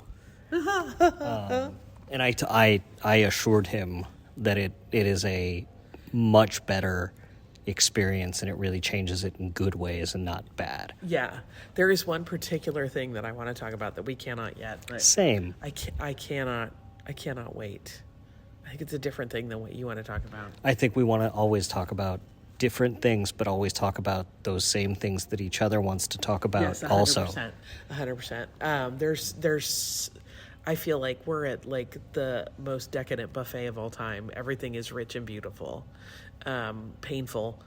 And I assured him that it is a much better experience, and it really changes it in good ways and not bad. Yeah, there is one particular thing that I want to talk about that we cannot yet. But Same. I cannot wait. I think it's a different thing than what you want to talk about. I think we want to always talk about different things, but always talk about those same things that each other wants to talk about. Yes, 100%, also. 100%. There's I feel like we're at like the most decadent buffet of all time. Everything is rich and beautiful. Painful,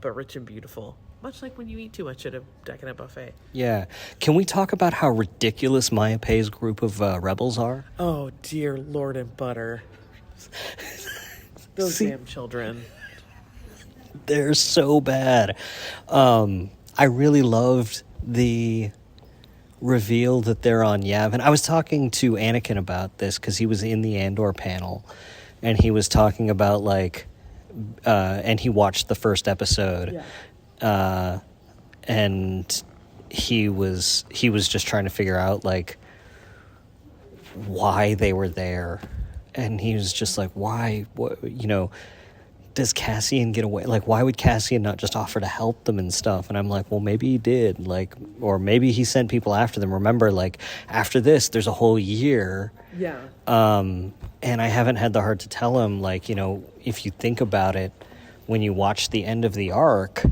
but rich and beautiful. Much like when you eat too much at a decadent buffet. Yeah. Can we talk about how ridiculous Maya Pei's group of rebels are? Oh, dear Lord and butter. Those damn children. They're so bad. I really loved the reveal that they're on Yavin. I was talking to Anakin about this because he was in the Andor panel, and he was talking about and he watched the first episode, and he was just trying to figure out why they were there, and he was just like, why? What, does Cassian get away? Why would Cassian not just offer to help them and stuff? And I'm like, well, maybe he did. Or maybe he sent people after them. Remember, after this, there's a whole year. Yeah. And I haven't had the heart to tell him, if you think about it, when you watch the end of the arc,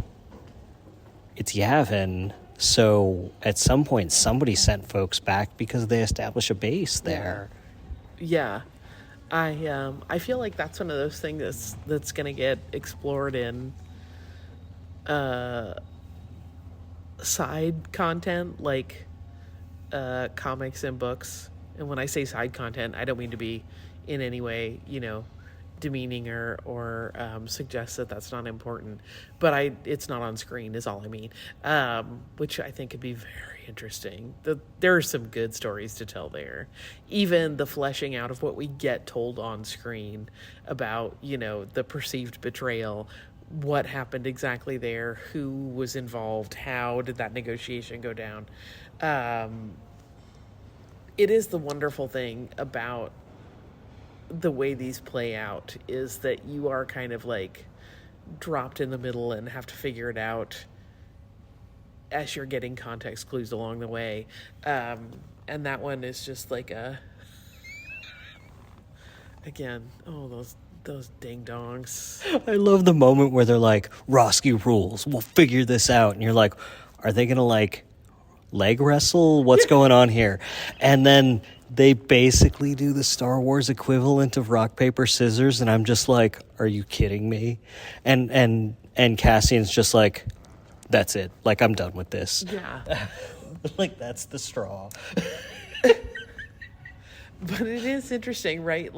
it's Yavin. So at some point, somebody sent folks back because they established a base there. Yeah. I feel like that's one of those things that's going to get explored in side content, comics and books. And when I say side content, I don't mean to be in any way, demeaning or suggest that that's not important. But it's not on screen is all I mean, which I think could be very interesting. There are some good stories to tell there. Even the fleshing out of what we get told on screen about, the perceived betrayal, what happened exactly there, who was involved, how did that negotiation go down. It is the wonderful thing about the way these play out, is that you are kind of dropped in the middle and have to figure it out as you're getting context clues along the way. And that one is just those ding dongs. I love the moment where they're like, Roski rules, we'll figure this out. And you're like, are they going to leg wrestle? What's going on here? And then they basically do the Star Wars equivalent of rock, paper, scissors. And I'm just like, are you kidding me? And Cassian's just like, that's it. I'm done with this. Yeah. That's the straw. But it is interesting, right?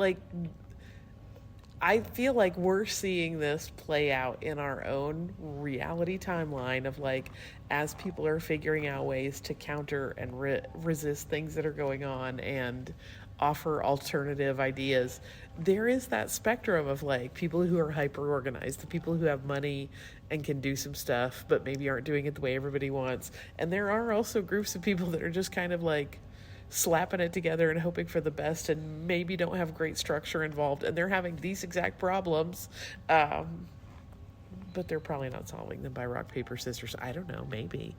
I feel like we're seeing this play out in our own reality timeline of as people are figuring out ways to counter and resist things that are going on and offer alternative ideas. There is that spectrum of people who are hyper organized, the people who have money and can do some stuff, but maybe aren't doing it the way everybody wants. And there are also groups of people that are just kind of slapping it together and hoping for the best and maybe don't have great structure involved, and they're having these exact problems, but they're probably not solving them by rock, paper, scissors. I don't know, maybe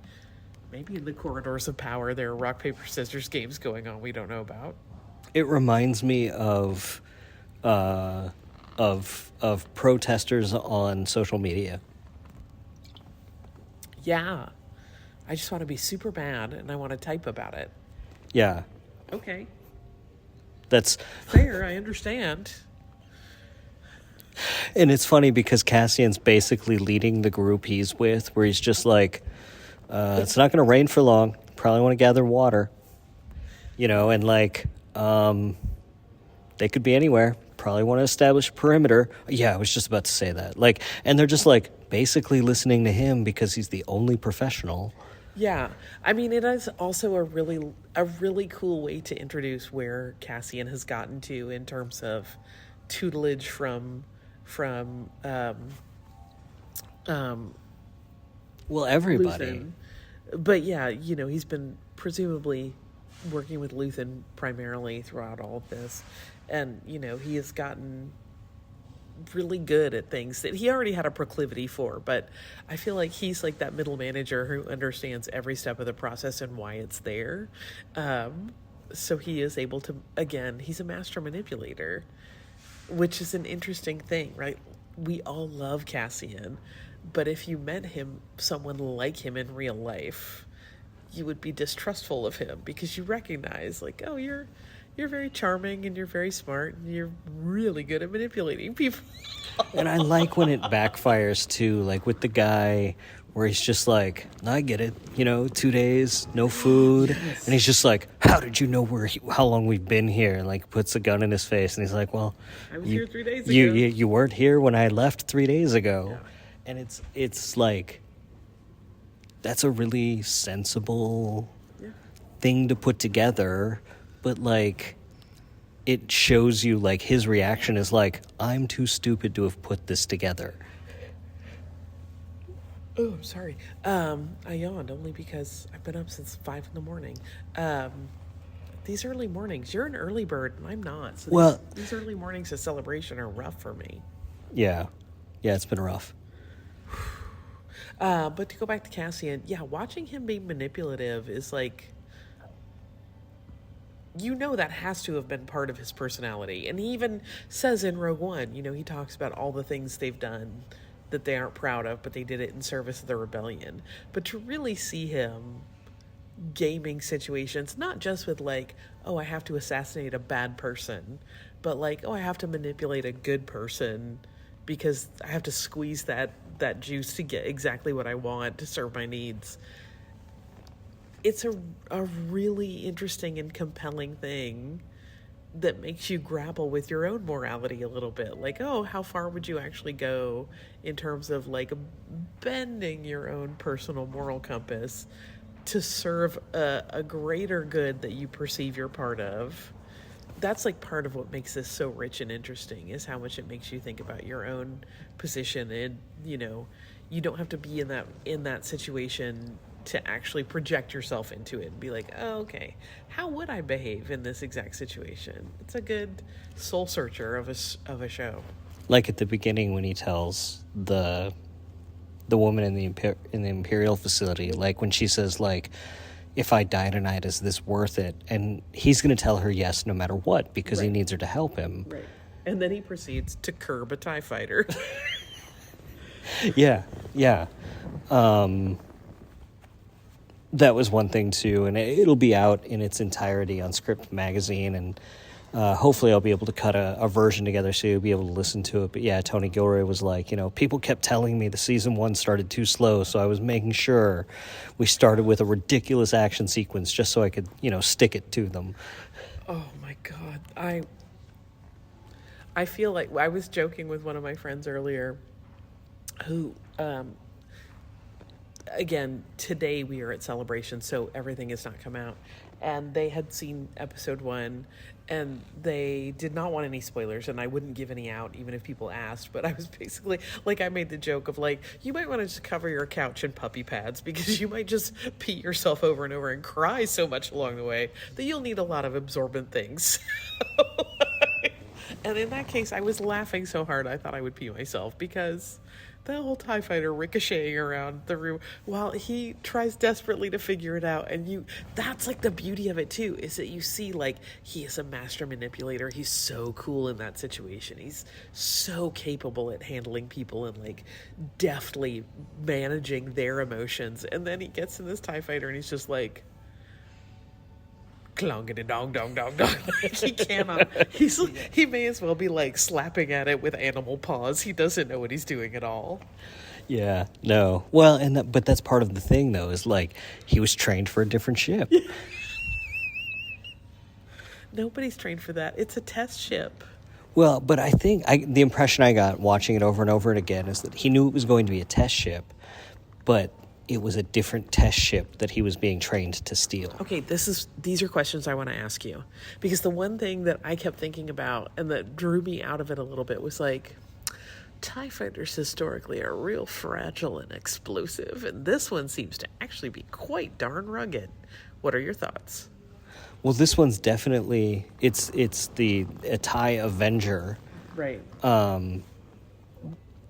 in the corridors of power there are rock, paper, scissors games going on we don't know about. It reminds me of protesters on social media. Yeah, I just want to be super mad and I want to type about it. Yeah. Okay. That's fair. I understand. And it's funny because Cassian's basically leading the group he's with, where he's just like, it's not going to rain for long. Probably want to gather water. And like, they could be anywhere. Probably want to establish a perimeter. Yeah, I was just about to say that. Like, and they're just like basically listening to him because he's the only professional. Yeah, I mean, it is also a really cool way to introduce where Cassian has gotten to in terms of tutelage from everybody. Luthen. But yeah, he's been presumably working with Luthen primarily throughout all of this, and he has gotten really good at things that he already had a proclivity for, but I feel like he's like that middle manager who understands every step of the process and why it's there. So he is able to, again, he's a master manipulator, which is an interesting thing, right? We all love Cassian, but if you met someone like him in real life, you would be distrustful of him because you recognize, like, oh, you're very charming and you're very smart and you're really good at manipulating people. And I like when it backfires too, like with the guy where he's just like, I get it, 2 days, no food. Yes. And he's just like, how did you know how long we've been here? And like puts a gun in his face and he's like, well, I was here 3 days ago. You weren't here when I left 3 days ago. Yeah. And it's like, that's a really sensible thing to put together. But, like, it shows you, like, his reaction is like, I'm too stupid to have put this together. Oh, I'm sorry. I yawned only because I've been up since 5 a.m. These early mornings, you're an early bird, and I'm not. So these early mornings of celebration are rough for me. Yeah. Yeah, it's been rough. But to go back to Cassian, watching him be manipulative is like... that has to have been part of his personality. And he even says in Rogue One, he talks about all the things they've done that they aren't proud of, but they did it in service of the rebellion. But to really see him gaming situations, not just with like, oh, I have to assassinate a bad person, but like, oh, I have to manipulate a good person because I have to squeeze that juice to get exactly what I want to serve my needs. It's a really interesting and compelling thing that makes you grapple with your own morality a little bit. Like, oh, how far would you actually go in terms of like bending your own personal moral compass to serve a greater good that you perceive you're part of? That's like part of what makes this so rich and interesting, is how much it makes you think about your own position. And, you don't have to be in that situation to actually project yourself into it and be like, oh, okay, how would I behave in this exact situation? It's a good soul searcher of a show. Like at the beginning when he tells the woman in the Imperial facility, like when she says, like, if I die tonight, is this worth it? And he's going to tell her yes, no matter what, because he needs her to help him. Right. And then he proceeds to curb a TIE fighter. Yeah. That was one thing too, and it'll be out in its entirety on Script Magazine, and hopefully I'll be able to cut a version together so you'll be able to listen to it. But yeah, Tony Gilroy was like, people kept telling me the season 1 started too slow, so I was making sure we started with a ridiculous action sequence just so I could, stick it to them. Oh my God. I feel like I was joking with one of my friends earlier who, again, today we are at Celebration, so everything has not come out. And they had seen episode 1, and they did not want any spoilers, and I wouldn't give any out even if people asked. But I was basically, like, I made the joke of, like, you might want to just cover your couch in puppy pads because you might just pee yourself over and over and cry so much along the way that you'll need a lot of absorbent things. And in that case, I was laughing so hard I thought I would pee myself because the whole TIE fighter ricocheting around the room while he tries desperately to figure it out. And that's like the beauty of it too, is that you see, like, he is a master manipulator. He's so cool in that situation. He's so capable at handling people and like deftly managing their emotions. And then he gets in this TIE fighter and he's just like, clongity dong dong dong dong. He cannot. He may as well be like slapping at it with animal paws. He doesn't know what he's doing at all. Yeah, no. Well, but that's part of the thing, though, is like he was trained for a different ship. Nobody's trained for that. It's a test ship. Well, but I think the impression I got watching it over and over again is that he knew it was going to be a test ship, but it was a different test ship that he was being trained to steal. Okay, these are questions I want to ask you. Because the one thing that I kept thinking about and that drew me out of it a little bit was like, TIE fighters historically are real fragile and explosive, and this one seems to actually be quite darn rugged. What are your thoughts? Well, this one's definitely, it's a TIE Avenger. Right.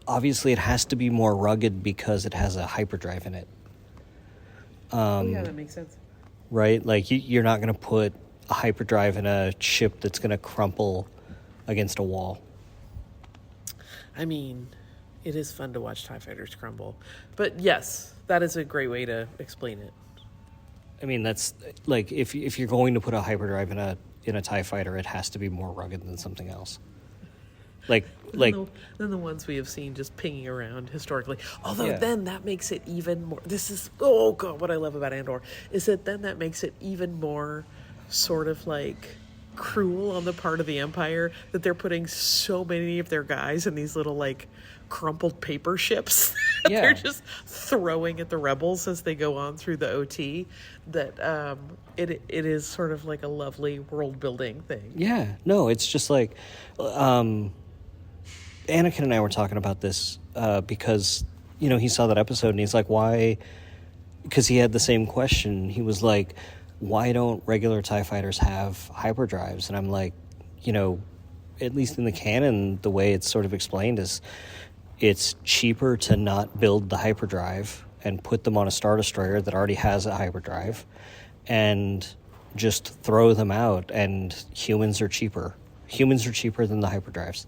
Obviously, it has to be more rugged because it has a hyperdrive in it. Yeah, that makes sense. Right? Like, you're not going to put a hyperdrive in a ship that's going to crumple against a wall. I mean, it is fun to watch TIE fighters crumble. But yes, that is a great way to explain it. I mean, that's, like, if you're going to put a hyperdrive in a TIE fighter, it has to be more rugged than something else. Like than the ones we have seen just pinging around historically. Although then that makes it even more. This is what I love about Andor is that then that makes it even more sort of like cruel on the part of the Empire that they're putting so many of their guys in these little like crumpled paper ships that they're just throwing at the rebels as they go on through the OT. That it is sort of like a lovely world building thing. Yeah, no, it's just like. Anakin and I were talking about this because, he saw that episode and he's like, why? Because he had the same question. He was like, why don't regular TIE fighters have hyperdrives? And I'm like, at least in the canon, the way it's sort of explained is it's cheaper to not build the hyperdrive and put them on a Star Destroyer that already has a hyperdrive and just throw them out, and humans are cheaper. Humans are cheaper than the hyperdrives.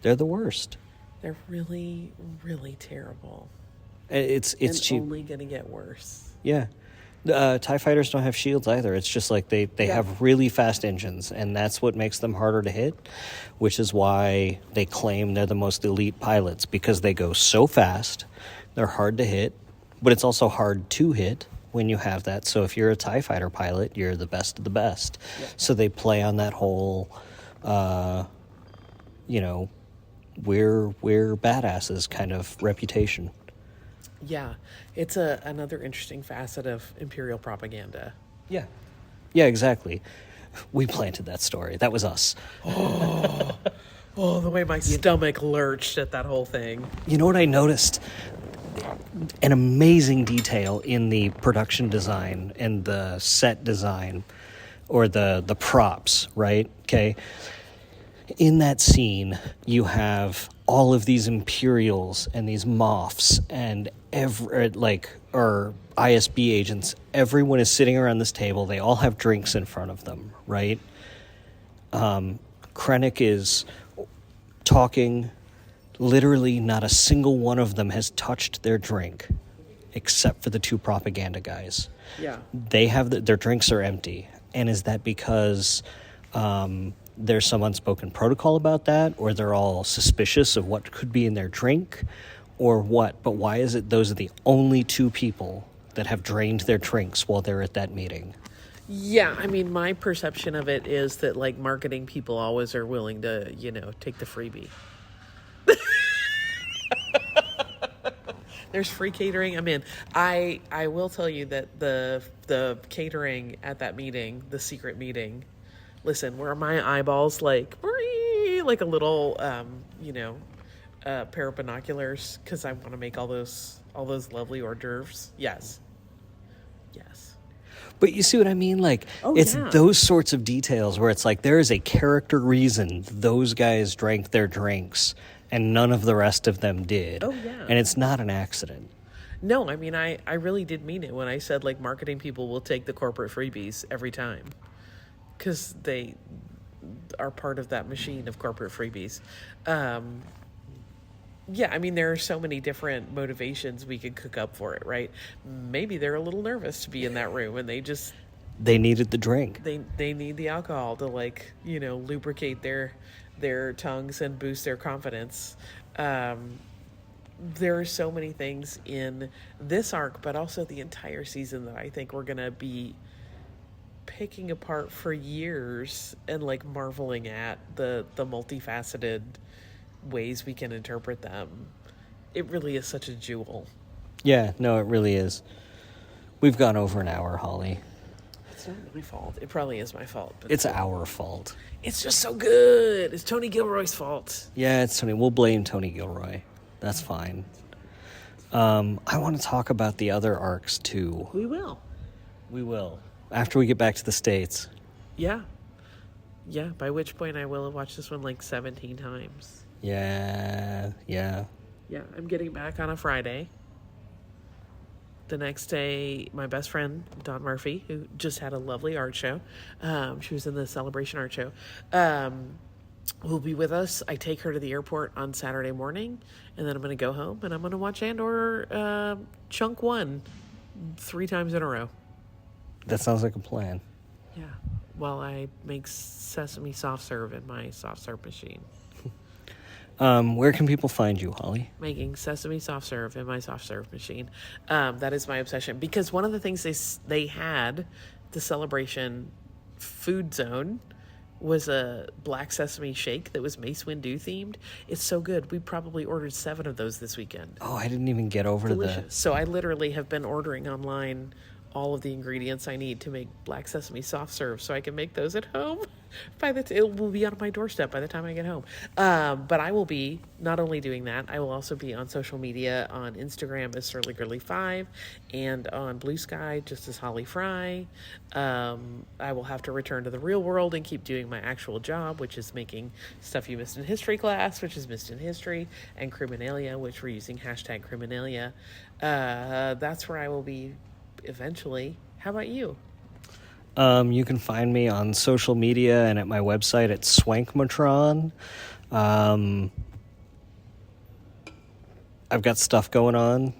They're the worst. They're really, really terrible. It's cheap. Only going to get worse. Yeah. TIE fighters don't have shields either. It's just like they have really fast engines, and that's what makes them harder to hit, which is why they claim they're the most elite pilots, because they go so fast, they're hard to hit, but it's also hard to hit when you have that. So if you're a TIE fighter pilot, you're the best of the best. Yeah. So they play on that whole, we're badasses kind of reputation. Yeah, it's another interesting facet of Imperial propaganda. Yeah, exactly. We planted that story. That was us. Oh, the way my stomach lurched at that whole thing. You know what I noticed? An amazing detail in the production design and the set design, or the props, right? Okay. In that scene, you have all of these Imperials and these Moffs and or ISB agents. Everyone is sitting around this table. They all have drinks in front of them, right? Krennic is talking. Literally, not a single one of them has touched their drink, except for the two propaganda guys. Yeah, they have their drinks are empty, and is that because there's some unspoken protocol about that, or they're all suspicious of what could be in their drink, or what? But why is it those are the only two people that have drained their drinks while they're at that meeting? Yeah, I mean, my perception of it is that, like, marketing people always are willing to, take the freebie. There's free catering. I mean, I will tell you that the catering at that meeting, the secret meeting, listen, were my eyeballs like a little, pair of binoculars because I want to make all those lovely hors d'oeuvres? Yes. But you see what I mean? Like, those sorts of details where it's like there is a character reason those guys drank their drinks and none of the rest of them did. Oh, yeah. And it's not an accident. No, I mean, I really did mean it when I said, like, marketing people will take the corporate freebies every time. Because they are part of that machine of corporate freebies. Yeah, I mean, there are so many different motivations we could cook up for it, right? Maybe they're a little nervous to be in that room, and They needed the drink. they need the alcohol to, like, lubricate their tongues and boost their confidence. There are so many things in this arc, but also the entire season, that I think we're gonna be picking apart for years and, like, marveling at the multifaceted ways we can interpret them. It really is such a jewel. Yeah, no, it really is. We've gone over an hour, Holly. It's not my fault. It probably is my fault. But It's our fault. it's just so good. It's Tony Gilroy's fault. Yeah, it's Tony. We'll blame Tony Gilroy. That's fine. I want to talk about the other arcs, too. We will. We will. After we get back to the States. Yeah. Yeah, by which point I will have watched this one like 17 times. Yeah. Yeah, I'm getting back on a Friday. The next day, my best friend, Dawn Murphy, who just had a lovely art show, she was in the Celebration art show, will be with us. I take her to the airport on Saturday morning, and then I'm going to go home, and I'm going to watch Andor Chunk 1 3 times in a row. That sounds like a plan. Yeah, while I make sesame soft serve in my soft serve machine. Where can people find you, Holly? Making sesame soft serve in my soft serve machine. That is my obsession, because one of the things they had, the Celebration food zone, was a black sesame shake that was Mace Windu themed. It's so good. We probably ordered 7 of those this weekend. Oh, I didn't even get over Delicious. So I literally have been ordering online all of the ingredients I need to make black sesame soft serve, so I can make those at home. It will be on my doorstep by the time I get home. But I will be not only doing that, I will also be on social media, on Instagram as SurlyGirly5, and on Blue Sky just as Holly Frey. I will have to return to the real world and keep doing my actual job, which is making Stuff You Missed in History class, which is Missed in History, and Criminalia, which we're using #Criminalia. That's where I will be eventually. How about you? You can find me on social media and at my website at Swankmatron. I've got stuff going on.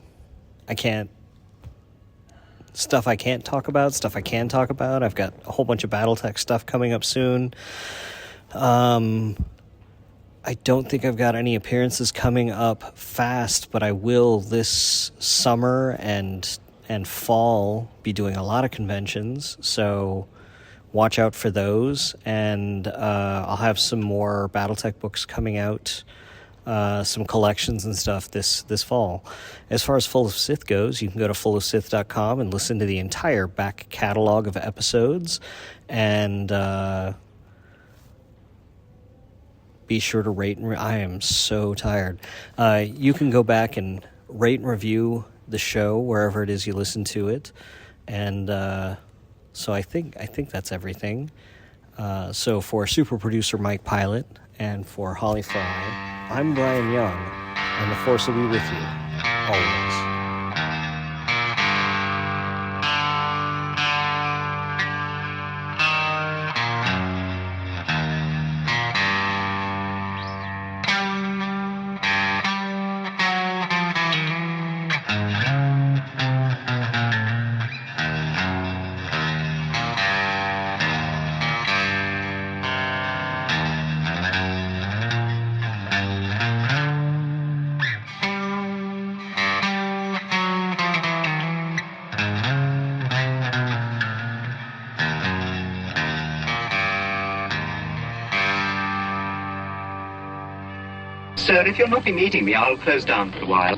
Stuff I can't talk about, stuff I can talk about. I've got a whole bunch of Battletech stuff coming up soon. I don't think I've got any appearances coming up fast, but I will this summer and fall be doing a lot of conventions, so watch out for those. And I'll have some more Battletech books coming out, some collections and stuff this fall. As far as Full of Sith goes, you can go to fullofsith.com and listen to the entire back catalog of episodes, and be sure to rate and I am so tired. You can go back and rate and review the show wherever it is you listen to it, and so I think that's everything. So for super producer Mike Pilot and for Holly Frey, I'm Bryan Young, and the Force will be with you always. Sir, if you'll not be meeting me, I'll close down for a while.